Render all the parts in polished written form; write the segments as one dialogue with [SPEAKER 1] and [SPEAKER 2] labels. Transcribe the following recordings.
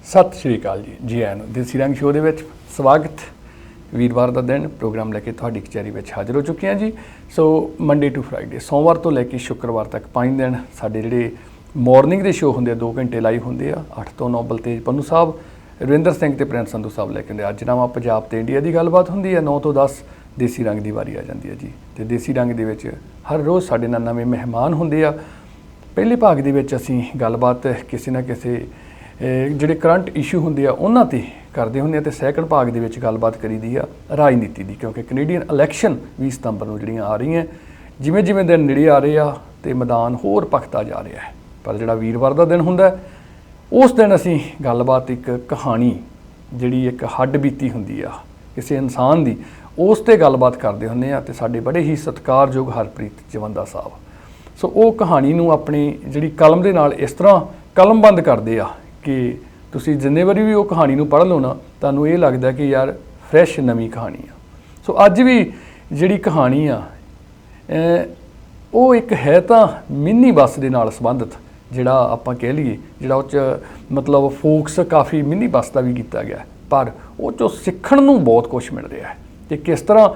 [SPEAKER 1] ਸਤਿ ਸ਼੍ਰੀ ਅਕਾਲ ਜੀ ਆਇਆਂ ਨੂੰ ਦੇਸੀ ਰੰਗ ਸ਼ੋਅ ਦੇ ਵਿੱਚ ਸਵਾਗਤ। ਵੀਰਵਾਰ ਦਾ ਦਿਨ ਪ੍ਰੋਗਰਾਮ ਲੈ ਕੇ ਤੁਹਾਡੀ ਕਚਹਿਰੀ ਵਿੱਚ ਹਾਜ਼ਰ ਹੋ ਚੁੱਕੇ ਹਾਂ ਜੀ। ਸੋ ਮੰਡੇ ਟੂ ਫਰਾਈਡੇ, ਸੋਮਵਾਰ ਤੋਂ ਲੈ ਕੇ ਸ਼ੁੱਕਰਵਾਰ ਤੱਕ 5 ਦਿਨ ਸਾਡੇ ਜਿਹੜੇ ਮਾਰਨਿੰਗ ਦੇ ਸ਼ੋਅ ਹੁੰਦੇ ਆ 2 ਘੰਟੇ ਲਾਈਵ ਹੁੰਦੇ ਆ। 8 ਤੋਂ 9 ਬਲਤੇਜ ਪੰਨੂ ਸਾਹਿਬ, ਰਵਿੰਦਰ ਸਿੰਘ ਤੇ ਪ੍ਰਿੰਸ ਸੰਧੂ ਸਾਹਿਬ ਲੈ ਕੇ ਆਉਂਦੇ। ਅੱਜ ਨਵਾਂ ਪੰਜਾਬ ਤੇ ਇੰਡੀਆ ਦੀ ਗੱਲਬਾਤ ਹੁੰਦੀ ਹੈ। 9 ਤੋਂ 10 ਦੇਸੀ ਰੰਗ ਦੀ ਵਾਰੀ ਆ ਜਾਂਦੀ ਹੈ ਜੀ। ਅਤੇ ਦੇਸੀ ਰੰਗ ਦੇ ਵਿੱਚ ਹਰ ਰੋਜ਼ ਸਾਡੇ ਨਾਲ ਨਵੇਂ ਮਹਿਮਾਨ ਹੁੰਦੇ ਆ। ਪਹਿਲੇ ਭਾਗ ਦੇ ਵਿੱਚ ਅਸੀਂ ਗੱਲਬਾਤ ਕਿਸੇ ਨਾ ਕਿਸੇ ਜਿਹੜੇ ਕਰੰਟ ਇਸ਼ੂ ਹੁੰਦੇ ਆ ਉਹਨਾਂ 'ਤੇ ਕਰਦੇ ਹੁੰਦੇ ਆ, ਅਤੇ ਸੈਕਿੰਡ ਭਾਗ ਦੇ ਵਿੱਚ ਗੱਲਬਾਤ ਕਰੀਦੀ ਆ ਰਾਜਨੀਤੀ ਦੀ, ਕਿਉਂਕਿ ਕੈਨੇਡੀਅਨ ਇਲੈਕਸ਼ਨ 20 ਸਤੰਬਰ ਨੂੰ ਜਿਹੜੀਆਂ ਆ ਰਹੀਆਂ, ਜਿਵੇਂ ਜਿਵੇਂ ਦਿਨ ਨੇੜੇ ਆ ਰਹੇ ਆ ਅਤੇ ਮੈਦਾਨ ਹੋਰ ਭਖਦਾ ਜਾ ਰਿਹਾ ਹੈ। ਪਰ ਜਿਹੜਾ ਵੀਰਵਾਰ ਦਾ ਦਿਨ ਹੁੰਦਾ ਉਸ ਦਿਨ ਅਸੀਂ ਗੱਲਬਾਤ ਇੱਕ ਕਹਾਣੀ ਜਿਹੜੀ ਇੱਕ ਹੱਡ ਬੀਤੀ ਹੁੰਦੀ ਆ ਕਿਸੇ ਇਨਸਾਨ ਦੀ, ਉਸ 'ਤੇ ਗੱਲਬਾਤ ਕਰਦੇ ਹੁੰਦੇ ਆ। ਅਤੇ ਸਾਡੇ ਬੜੇ ਹੀ ਸਤਿਕਾਰਯੋਗ ਹਰਪ੍ਰੀਤ ਜਵੰਦਾ ਸਾਹਿਬ, ਸੋ ਉਹ ਕਹਾਣੀ ਨੂੰ ਆਪਣੀ ਜਿਹੜੀ ਕਲਮ ਦੇ ਨਾਲ ਇਸ ਤਰ੍ਹਾਂ ਕਲਮਬੰਦ ਕਰਦੇ ਆ ਕਿ ਤੁਸੀਂ ਜਿੰਨੇ ਵਾਰੀ ਵੀ ਉਹ ਕਹਾਣੀ ਨੂੰ ਪੜ੍ਹ ਲਓ ਨਾ, ਤੁਹਾਨੂੰ ਇਹ ਲੱਗਦਾ ਕਿ ਯਾਰ ਫਰੈਸ਼ ਨਵੀਂ ਕਹਾਣੀ ਆ। ਸੋ ਅੱਜ ਵੀ ਜਿਹੜੀ ਕਹਾਣੀ ਆ ਉਹ ਇੱਕ ਹੈ ਤਾਂ ਮਿੰਨੀ ਬੱਸ ਦੇ ਨਾਲ ਸੰਬੰਧਿਤ, ਜਿਹੜਾ ਆਪਾਂ ਕਹਿ ਲਈਏ ਜਿਹੜਾ ਉਹ 'ਚ ਮਤਲਬ ਫੋਕਸ ਕਾਫੀ ਮਿੰਨੀ ਬੱਸ ਦਾ ਵੀ ਕੀਤਾ ਗਿਆ, ਪਰ ਉਹ 'ਚੋਂ ਸਿੱਖਣ ਨੂੰ ਬਹੁਤ ਕੁਛ ਮਿਲ ਰਿਹਾ ਹੈ। ਅਤੇ ਕਿਸ ਤਰ੍ਹਾਂ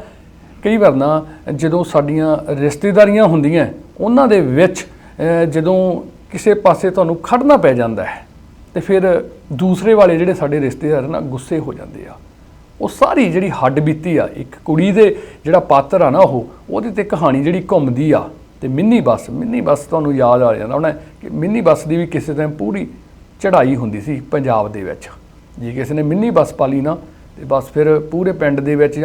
[SPEAKER 1] ਕਈ ਵਾਰ ਨਾ ਜਦੋਂ ਸਾਡੀਆਂ ਰਿਸ਼ਤੇਦਾਰੀਆਂ ਹੁੰਦੀਆਂ ਉਹਨਾਂ ਦੇ ਵਿੱਚ ਜਦੋਂ ਕਿਸੇ ਪਾਸੇ ਤੁਹਾਨੂੰ ਖੜਨਾ ਪੈ ਜਾਂਦਾ ਹੈ ਅਤੇ ਫਿਰ ਦੂਸਰੇ ਵਾਲੇ ਜਿਹੜੇ ਸਾਡੇ ਰਿਸ਼ਤੇਦਾਰ ਨਾ ਗੁੱਸੇ ਹੋ ਜਾਂਦੇ ਆ। ਉਹ ਸਾਰੀ ਜਿਹੜੀ ਹੱਡ ਬੀਤੀ ਆ ਇੱਕ ਕੁੜੀ ਦੇ ਜਿਹੜਾ ਪਾਤਰ ਆ ਨਾ ਉਹਦੇ 'ਤੇ ਕਹਾਣੀ ਜਿਹੜੀ ਘੁੰਮਦੀ ਆ। ਅਤੇ ਮਿੰਨੀ ਬੱਸ ਤੁਹਾਨੂੰ ਯਾਦ ਆ ਜਾਂਦਾ ਹੋਣਾ ਕਿ ਮਿੰਨੀ ਬੱਸ ਦੀ ਵੀ ਕਿਸੇ ਟਾਈਮ ਪੂਰੀ ਚੜ੍ਹਾਈ ਹੁੰਦੀ ਸੀ ਪੰਜਾਬ ਦੇ ਵਿੱਚ। ਜੇ ਕਿਸੇ ਨੇ ਮਿੰਨੀ ਬੱਸ ਪਾਲੀ ਨਾ ਅਤੇ ਬਸ ਫਿਰ ਪੂਰੇ ਪਿੰਡ ਦੇ ਵਿੱਚ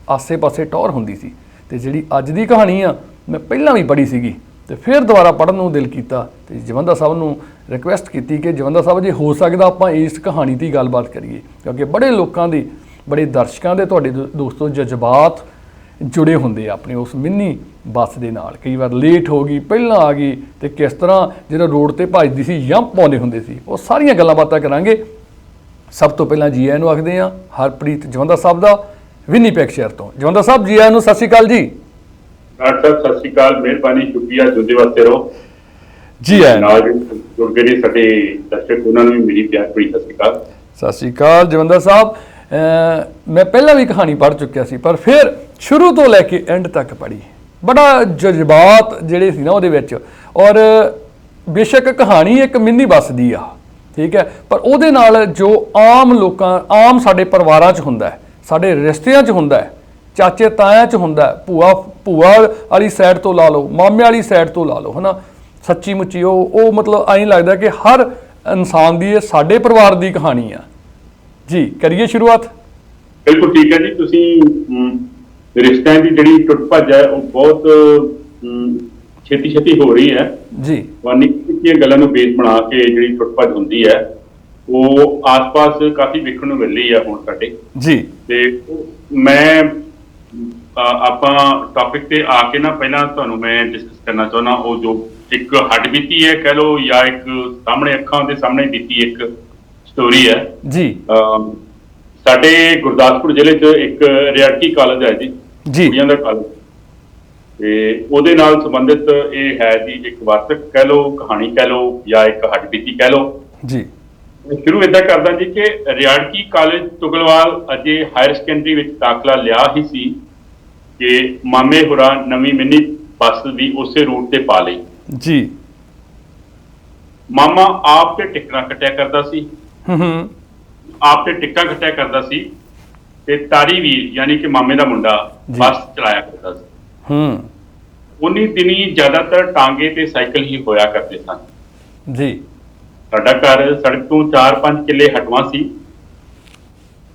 [SPEAKER 1] ਆਸੇ ਪਾਸੇ ਟੌਰ ਹੁੰਦੀ ਸੀ। ਅਤੇ ਜਿਹੜੀ ਅੱਜ ਦੀ ਕਹਾਣੀ ਆ ਮੈਂ ਪਹਿਲਾਂ ਵੀ ਪੜ੍ਹੀ ਸੀਗੀ ਅਤੇ ਫਿਰ ਦੁਬਾਰਾ ਪੜ੍ਹਨ ਨੂੰ ਦਿਲ ਕੀਤਾ, ਅਤੇ ਜਵੰਦਾ ਸਾਹਿਬ ਨੂੰ ਰਿਕੁਐਸਟ ਕੀਤੀ ਕਿ ਜਵੰਦਾ ਸਾਹਿਬ ਜੇ ਹੋ ਸਕਦਾ ਆਪਾਂ ਇਸ ਕਹਾਣੀ ਦੀ ਗੱਲਬਾਤ ਕਰੀਏ, ਕਿਉਂਕਿ ਬੜੇ ਲੋਕਾਂ ਦੇ ਬੜੇ ਦਰਸ਼ਕਾਂ ਦੇ ਤੁਹਾਡੇ ਦੋਸਤੋ ਜਜ਼ਬਾਤ ਜੁੜੇ ਹੁੰਦੇ ਆ ਆਪਣੇ ਉਸ ਮਿੰਨੀ ਬੱਸ ਦੇ ਨਾਲ। ਕਈ ਵਾਰ ਲੇਟ ਹੋ ਗਈ, ਪਹਿਲਾਂ ਆ ਗਈ, ਅਤੇ ਕਿਸ ਤਰ੍ਹਾਂ ਜਦੋਂ ਰੋਡ 'ਤੇ ਭੱਜਦੀ ਸੀ ਜੰਪ ਪਾਉਂਦੇ ਹੁੰਦੇ ਸੀ, ਉਹ ਸਾਰੀਆਂ ਗੱਲਾਂ ਬਾਤਾਂ ਕਰਾਂਗੇ। ਸਭ ਤੋਂ ਪਹਿਲਾਂ ਜੀ ਆਇਆਂ ਨੂੰ ਆਖਦੇ ਹਾਂ ਹਰਪ੍ਰੀਤ ਜਵੰਦਾ ਸਾਹਿਬ ਦਾ, ਵਿਨੀਪੈਗ ਸ਼ਹਿਰ ਤੋਂ। ਜਵੰਦਾ ਸਾਹਿਬ ਜੀ ਆਇਆਂ ਨੂੰ, ਸਤਿ ਸ਼੍ਰੀ ਅਕਾਲ ਜੀ।
[SPEAKER 2] ਡਾਕਟਰ ਸਾਹਿਬ ਸਤਿ ਸ਼੍ਰੀ ਅਕਾਲ, ਮਿਹਰਬਾਨੀ, ਸ਼ੁਕਰੀਆ, ਜੁਦੇ ਵਾਸਤੇ ਰਹੋ
[SPEAKER 1] ਜੀ ਆਇਆਂ
[SPEAKER 2] ਨਾਲ ਜੁੜ ਗਏ ਨੇ ਸਾਡੇ ਦਰਸ਼ਕ, ਉਹਨਾਂ ਨੂੰ ਵੀ ਮੇਰੀ ਪਿਆਰ ਭਰੀ ਸਤਿ ਸ਼੍ਰੀ ਅਕਾਲ।
[SPEAKER 1] ਸਤਿ ਸ਼੍ਰੀ ਅਕਾਲ ਜਵੰਦਾ ਸਾਹਿਬ। ਮੈਂ ਪਹਿਲਾਂ ਵੀ ਕਹਾਣੀ ਪੜ੍ਹ ਚੁੱਕਿਆ ਸੀ, ਪਰ ਫਿਰ ਸ਼ੁਰੂ ਤੋਂ ਲੈ ਕੇ ਐਂਡ ਤੱਕ ਪੜ੍ਹੀ, ਬੜਾ ਜਜ਼ਬਾਤ ਜਿਹੜੇ ਸੀ ਨਾ ਉਹਦੇ ਵਿੱਚ। ਔਰ ਬੇਸ਼ੱਕ ਕਹਾਣੀ ਇੱਕ ਮਿੰਨੀ ਬੱਸ ਦੀ ਆ, ਠੀਕ ਹੈ, ਪਰ ਉਹਦੇ ਨਾਲ ਜੋ ਆਮ ਲੋਕਾਂ, ਆਮ ਸਾਡੇ ਪਰਿਵਾਰਾਂ 'ਚ ਹੁੰਦਾ ਹੈ, ਸਾਡੇ ਰਿਸ਼ਤਿਆਂ 'ਚ ਹੁੰਦਾ ਹੈ, ਚਾਚੇ ਤਾਇਆਂ 'ਚ ਹੁੰਦਾ, ਭੂਆ ਵਾਲੀ ਸਾਈਡ ਤੋਂ ਲਾ ਲਓ, ਮਾਮੇ ਵਾਲੀ ਸਾਈਡ ਤੋਂ ਲਾ ਲਓ, ਹੈ ਨਾ, ਸੱਚੀ ਮੁੱਚੀ ਉਹ ਮਤਲਬ ਐਂ ਲੱਗਦਾ ਕਿ ਹਰ ਇਨਸਾਨ ਦੀ ਇਹ ਸਾਡੇ ਪਰਿਵਾਰ ਦੀ ਕਹਾਣੀ ਆ ਜੀ। ਕਰੀਏ ਸ਼ੁਰੂਆਤ।
[SPEAKER 2] ਬਿਲਕੁਲ ਠੀਕ ਹੈ ਜੀ। ਤੁਸੀਂ ਰਿਸ਼ਤਿਆਂ ਦੀ ਜਿਹੜੀ ਟੁੱਟ ਭੱਜ ਹੈ ਉਹ ਬਹੁਤ ਛੇਤੀ ਹੋ ਰਹੀ ਹੈ
[SPEAKER 1] ਜੀ।
[SPEAKER 2] ਨਿੱਕੀਆਂ ਗੱਲਾਂ ਨੂੰ ਬੇਸ ਬਣਾ ਕੇ ਜਿਹੜੀ ਟੁੱਟ ਭੱਜ ਹੁੰਦੀ ਹੈ ਉਹ ਆਸ-ਪਾਸ ਕਾਫੀ ਵੇਖਣ ਨੂੰ ਮਿਲ ਰਹੀ ਹੈ ਹੁਣ ਸਾਡੇ
[SPEAKER 1] ਜੀ।
[SPEAKER 2] ਤੇ ਮੈਂ ਆਪਾਂ ਟੌਪਿਕ ਤੇ ਆ ਕੇ ਨਾ ਪਹਿਲਾਂ ਤੁਹਾਨੂੰ ਮੈਂ ਡਿਸਕਸ ਕਰਨਾ ਚਾਹੁੰਦਾ ਉਹ ਜੋ ਇੱਕ ਹੱਡ ਬੀਤੀ ਹੈ ਕਹਿ ਲਓ, ਜਾਂ ਇੱਕ ਸਾਹਮਣੇ ਅੱਖਾਂ ਦੇ ਸਾਹਮਣੇ ਬੀਤੀ ਇੱਕ ਸਟੋਰੀ ਹੈ ਜੀ। ਸਾਡੇ ਗੁਰਦਾਸਪੁਰ ਜ਼ਿਲ੍ਹੇ 'ਚ ਇੱਕ ਰਿਆਲਟੀ ਕਾਲਜ ਹੈ ਜੀ, ਕੁੜੀਆਂ ਦਾ ਕਾਲਜ, ਤੇ ਉਹਦੇ ਨਾਲ ਸੰਬੰਧਿਤ ਇਹ ਹੈ ਜੀ ਇੱਕ ਵਾਰਤਕ ਕਹਿ ਲਓ, ਕਹਾਣੀ ਕਹਿ ਲਓ, ਜਾਂ ਇੱਕ ਹੱਡ ਬੀਤੀ ਕਹਿ ਲਓ ਜੀ। ਸ਼ੁਰੂ ਏਦਾਂ ਕਰਦਾ ਜੀ ਕਿ ਰਿਆਲਟੀ ਕਾਲਜ ਤੁਗਲਵਾਲ ਅਜੇ ਹਾਇਰ ਸੈਕੰਡਰੀ ਵਿੱਚ ਦਾਖਲਾ ਲਿਆ ਹੀ ਸੀ ਕਿ ਮਾਮੇ ਹੋਰਾਂ ਨਵੀਂ ਮਿੰਨੀ ਬੱਸ ਵੀ ਉਸੇ ਰੂਟ ਤੇ ਪਾ ਲਈ ਜੀ। ਮਾਮਾ ਆਪ ਤੇ ਟਿਕਟਾਂ ਕੱਟਿਆ ਕਰਦਾ ਸੀ, ਆਪ ਤੇ ਟਿਕਟਾਂ ਕੱਟਿਆ ਕਰਦਾ ਸੀ, ਤੇ ਤਾਰੀ ਵੀਰ ਯਾਨੀ ਕਿ ਮਾਮੇ ਦਾ ਮੁੰਡਾ ਬੱਸ ਚਲਾਇਆ ਕਰਦਾ ਸੀ। ਉਨੀ ਦਿਨੀ ਜ਼ਿਆਦਾਤਰ ਟਾਂਗੇ ਤੇ ਸਾਈਕਲ ਹੀ ਹੋਇਆ ਕਰਦੇ ਸਨ ਜੀ। ਸਾਡਾ ਘਰ ਸੜਕ ਤੋਂ 4-5 ਕਿੱਲੇ ਹਟਵਾਂ ਸੀ।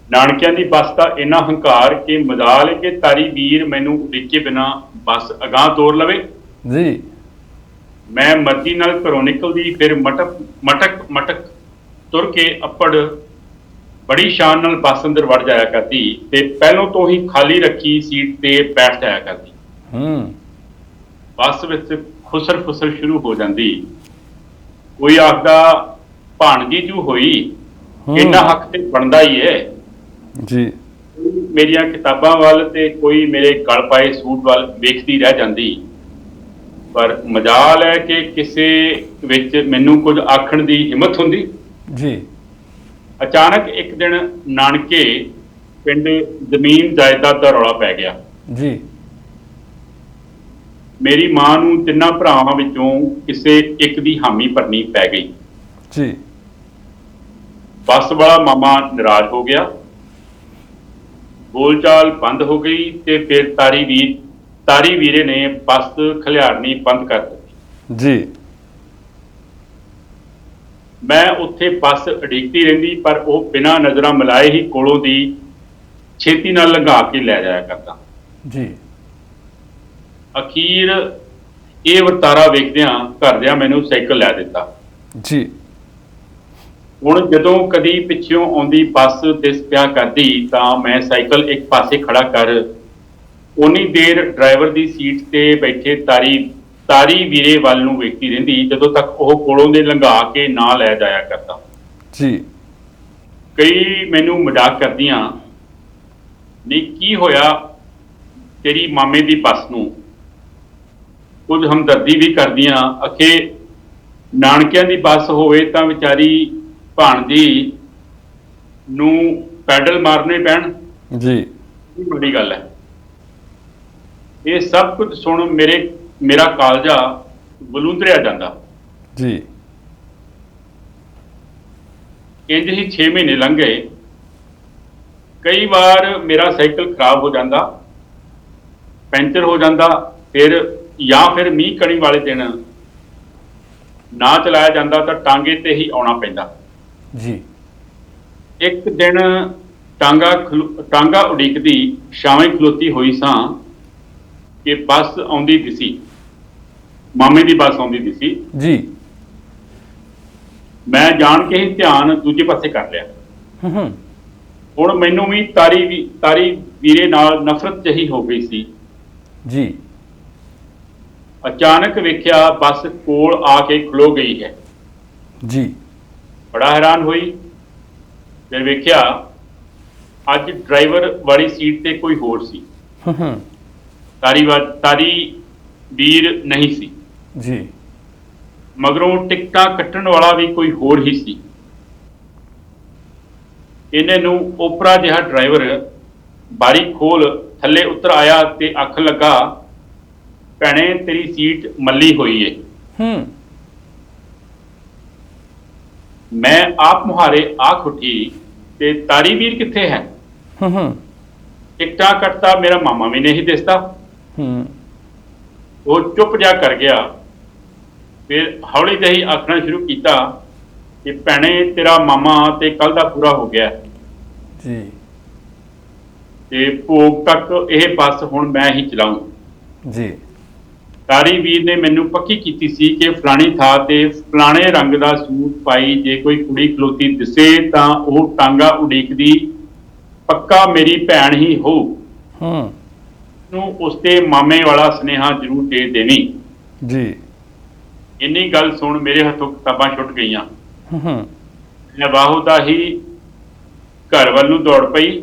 [SPEAKER 2] ਨਾਨਕਿਆਂ ਦੀ ਬੱਸ ਦਾ ਇੰਨਾ ਹੰਕਾਰ ਕਿ ਮਜਾਲ ਕਿ ਤਾਰੀ ਵੀਰ ਮੈਨੂੰ ਉਡੀਕੇ ਬਿਨਾ ਬੱਸ ਅਗਾਂਹ ਤੋਰ ਲਵੇ ਜੀ। ਮੈਂ ਮਰਜ਼ੀ ਨਾਲ ਘਰੋਂ ਨਿਕਲਦੀ, ਫਿਰ ਮਟਕ ਤੁਰ ਕੇ ਅੱਪੜ ਬੜੀ ਸ਼ਾਨ ਨਾਲ ਬੱਸ ਅੰਦਰ ਵੜ ਜਾਇਆ ਕਰਦੀ, ਤੇ ਪਹਿਲੋਂ ਤੋਂ ਹੀ ਖਾਲੀ ਰੱਖੀ ਸੀਟ ਤੇ ਬੈਠ ਜਾਇਆ ਕਰਦੀ। ਬੱਸ ਵਿੱਚ ਖੁਸਰ ਫੁਸਰ ਸ਼ੁਰੂ ਹੋ ਜਾਂਦੀ। ਕੋਈ ਆਖਦਾ ਭਾਣਜੀ ਜੂ ਹੋਈ, ਇੰਨਾ ਹੱਕ ਤੇ ਬਣਦਾ ਹੀ ਹੈ ਜੀ। ਮੇਰੀਆਂ ਕਿਤਾਬਾਂ ਵੱਲ ਤੇ ਕੋਈ ਮੇਰੇ ਗਲ ਪਾਏ ਸੂਟ ਵੱਲ ਵੇਖਦੀ ਰਹਿ ਜਾਂਦੀ। ਪਰ ਮਜਾਲ ਹੈ ਕਿ ਕਿਸੇ ਵਿੱਚ ਮੈਨੂੰ ਕੁਝ ਆਖਣ ਦੀ ਹਿੰਮਤ ਹੁੰਦੀ ਜੀ। ਅਚਾਨਕ ਇੱਕ ਦਿਨ ਨਾਨਕੇ ਪਿੰਡ ਜ਼ਮੀਨ ਜਾਇਦਾਦ ਦਾ ਰੌਲਾ ਪੈ ਗਿਆ।
[SPEAKER 1] ਜੀ
[SPEAKER 2] ਮੇਰੀ ਮਾਂ ਨੂੰ ਤਿੰਨਾਂ ਭਰਾਵਾਂ ਵਿੱਚੋਂ ਕਿਸੇ ਇੱਕ ਦੀ ਹਾਮੀ ਭਰਨੀ ਪੈ ਗਈ।
[SPEAKER 1] ਜੀ
[SPEAKER 2] ਬੱਸ ਵਾਲਾ ਮਾਮਾ ਨਾਰਾਜ਼ ਹੋ ਗਿਆ, ਬੋਲਚਾਲ ਬੰਦ ਹੋ ਗਈ ਤੇ ਫਿਰ ਤਾਰੀ ਵੀਰੇ ਨੇ ਬੱਸ ਖਲਿਆਰਨੀ ਬੰਦ ਕਰ ਦਿੱਤੀ।
[SPEAKER 1] ਜੀ
[SPEAKER 2] ਮੈਂ ਉੱਥੇ ਬੱਸ ਉਡੀਕਦੀ ਰਹਿੰਦੀ, ਪਰ ਉਹ ਬਿਨਾਂ ਨਜ਼ਰਾਂ ਮਿਲਾਏ ਹੀ ਕੋਲੋਂ ਦੀ ਛੇਤੀ ਨਾਲ ਲੰਘਾ ਕੇ ਲੈ ਜਾਇਆ ਕਰਦਾ।
[SPEAKER 1] ਜੀ
[SPEAKER 2] ਅਖੀਰ ਇਹ ਵਰਤਾਰਾ ਵੇਖਦਿਆਂ ਘਰਦਿਆਂ ਮੈਨੂੰ ਸਾਈਕਲ ਲੈ ਦਿੱਤਾ।
[SPEAKER 1] ਜੀ
[SPEAKER 2] ਹੁਣ ਜਦੋਂ ਕਦੀ ਪਿੱਛੋਂ ਆਉਂਦੀ ਬੱਸ ਦਿਸ ਪਿਆ ਕਰਦੀ ਤਾਂ ਮੈਂ ਸਾਈਕਲ ਇੱਕ ਪਾਸੇ ਖੜਾ ਕਰ ਉਨੀ ਦੇਰ ਡਰਾਈਵਰ ਦੀ ਸੀਟ ਤੇ ਬੈਠੇ ਤਾਰੀ ਵੀਰੇ ਵੱਲ ਨੂੰ ਵੇਖਦੀ ਰਹਿੰਦੀ, ਜਦੋਂ ਤੱਕ ਉਹ ਕੋਲੋਂ ਦੇ ਲੰਘਾ ਕੇ ਨਾ ਲੈ ਜਾਇਆ ਕਰਦਾ।
[SPEAKER 1] ਜੀ
[SPEAKER 2] ਕਈ ਮੈਨੂੰ ਮਜ਼ਾਕ ਕਰਦੀਆਂ, ਨਹੀਂ ਕੀ ਹੋਇਆ ਤੇਰੀ ਮਾਮੇ ਦੀ ਬੱਸ ਨੂੰ? ਕੁਝ ਹਮਦਰਦੀ ਵੀ ਕਰਦੀਆਂ, ਅਖੇ ਨਾਨਕਿਆਂ ਦੀ ਬੱਸ ਹੋਵੇ ਤਾਂ ਵਿਚਾਰੀ ਭਾਣਜੀ ਨੂੰ ਪੈਡਲ ਮਾਰਨੇ ਪੈਣ।
[SPEAKER 1] ਜੀ
[SPEAKER 2] ਇਹ ਬੜੀ ਗੱਲ ਹੈ। ਇਹ ਸਭ ਕੁਝ ਸੁਣ ਮੇਰਾ ਕਾਲਜਾ ਬਲੂੰਦਰਿਆ ਜਾਂਦਾ।
[SPEAKER 1] ਜੀ
[SPEAKER 2] ਇੰਜ ਹੀ 6 ਮਹੀਨੇ ਲੰਘ ਗਏ। ਕਈ ਵਾਰ ਮੇਰਾ ਸਾਈਕਲ ਖਰਾਬ ਹੋ ਜਾਂਦਾ, ਪੈਂਚਰ ਹੋ ਜਾਂਦਾ, ਫਿਰ ਮੀਂਹ ਕਣੀ ਵਾਲੇ ਦਿਨ ਨਾ ਚਲਾਇਆ ਜਾਂਦਾ ਤਾਂ ਟਾਂਗੇ ਤੇ ਹੀ ਆਉਣਾ ਪੈਂਦਾ।
[SPEAKER 1] ਜੀ
[SPEAKER 2] ਇੱਕ ਦਿਨ ਟਾਂਗਾ ਉਡੀਕਦੀ ਛਾਵੇਂ ਖਲੋਤੀ ਹੋਈ ਸਾਂ ਕਿ ਬੱਸ ਆਉਂਦੀ ਦਿਸੀ, ਮਾਮੇ ਦੀ ਬੱਸ ਆਉਂਦੀ ਦਿਸੀ।
[SPEAKER 1] ਜੀ
[SPEAKER 2] ਮੈਂ ਜਾਣ ਕੇ ਹੀ ਧਿਆਨ ਦੂਜੇ ਪਾਸੇ ਕਰ ਲਿਆ। ਹੁਣ ਮੈਨੂੰ ਵੀ ਤਾਰੀ ਵੀਰੇ ਨਾਲ ਨਫ਼ਰਤ ਜਹੀ ਹੋ ਗਈ ਸੀ।
[SPEAKER 1] ਜੀ
[SPEAKER 2] ਅਚਾਨਕ ਵੇਖਿਆ ਬੱਸ ਕੋਲ ਆ ਕੇ ਖਲੋ ਗਈ ਹੈ।
[SPEAKER 1] ਜੀ
[SPEAKER 2] ਬੜਾ ਹੈਰਾਨ ਹੋਈ। ਫਿਰ ਵੇਖਿਆ ਅੱਜ ਡਰਾਈਵਰ ਵਾਲੀ ਸੀਟ ਤੇ ਕੋਈ ਹੋਰ ਸੀ। ਤਾਰੀ ਵੀਰ ਨਹੀਂ ਸੀ।
[SPEAKER 1] ਜੀ
[SPEAKER 2] ਮਗਰੋਂ ਟਿਕਟਾਂ ਕੱਟਣ ਵਾਲਾ ਵੀ ਕੋਈ ਹੋਰ ਹੀ ਸੀ। ਇਹਨੇ ਨੂੰ ਓਪਰਾ ਜਿਹਾ ਡਰਾਈਵਰ ਬਾਰੀ ਖੋਲ ਥੱਲੇ ਉਤਰ ਆਇਆ ਤੇ ਆਖਣ ਲੱਗਾ, ਭੈਣੇ ਤੇਰੀ ਸੀਟ ਮੱਲੀ ਹੋਈ ਏ। ਮੈਂ ਆਪ ਮੁਹਾਰੇ ਆਖ ਉੱਠੀ, ਤੇ ਤਾਰੀ ਵੀਰ ਕਿੱਥੇ ਹੈ? ਟਿਕਟਾਂ ਕੱਟਦਾ ਮੇਰਾ ਮਾਮਾ ਵੀ ਨਹੀਂ ਦਿਸਦਾ। ਉਹ ਚੁੱਪ ਜਾ ਕਰ ਗਿਆ। ਫਿਰ ਹੌਲੀ ਜਿਹੀ ਆਖਣਾ ਸ਼ੁਰੂ ਕੀਤਾ ਕਿ ਭੈਣੇ ਤੇਰਾ ਮਾਮਾ ਤੇ ਕੱਲ ਦਾ ਪੂਰਾ ਹੋ ਗਿਆ।
[SPEAKER 1] ਜੀ
[SPEAKER 2] ਤੇ ਭੋਗ ਤੱਕ ਇਹ ਬੱਸ ਹੁਣ ਮੈਂ ਹੀ ਚਲਾਉਂ।
[SPEAKER 1] ਜੀ
[SPEAKER 2] ਤਾਰੀ ਵੀਰ ਨੇ ਮੈਨੂੰ ਪੱਕੀ ਕੀਤੀ ਸੀ ਕਿ ਫਲਾਣੀ ਥਾਂ ਤੇ ਫਲਾਣੇ ਰੰਗ ਦਾ ਸੂਟ ਪਾਈ ਜੇ ਕੋਈ ਕੁੜੀ ਖਲੋਤੀ ਦਿਸੇ ਤਾਂ ਉਹ ਟਾਂਗਾ ਉਡੀਕਦੀ, ਪੱਕਾ ਮੇਰੀ ਭੈਣ ਹੀ ਹੋ। ਨੂੰ ਉਸਦੇ ਮਾਮੇ ਵਾਲਾ ਸੁਨੇਹਾ ਜ਼ਰੂਰ ਦੇ ਦੇਵੀਂ।
[SPEAKER 1] ਜੀ
[SPEAKER 2] ਇੰਨੀ ਗੱਲ ਸੁਣ ਮੇਰੇ ਹੱਥੋਂ ਕਿਤਾਬਾਂ ਛੁੱਟ ਗਈਆਂ। ਮੈਂ ਬਾਹੂ ਦਾ ਹੀ ਘਰ ਵੱਲ ਨੂੰ ਦੌੜ ਪਈ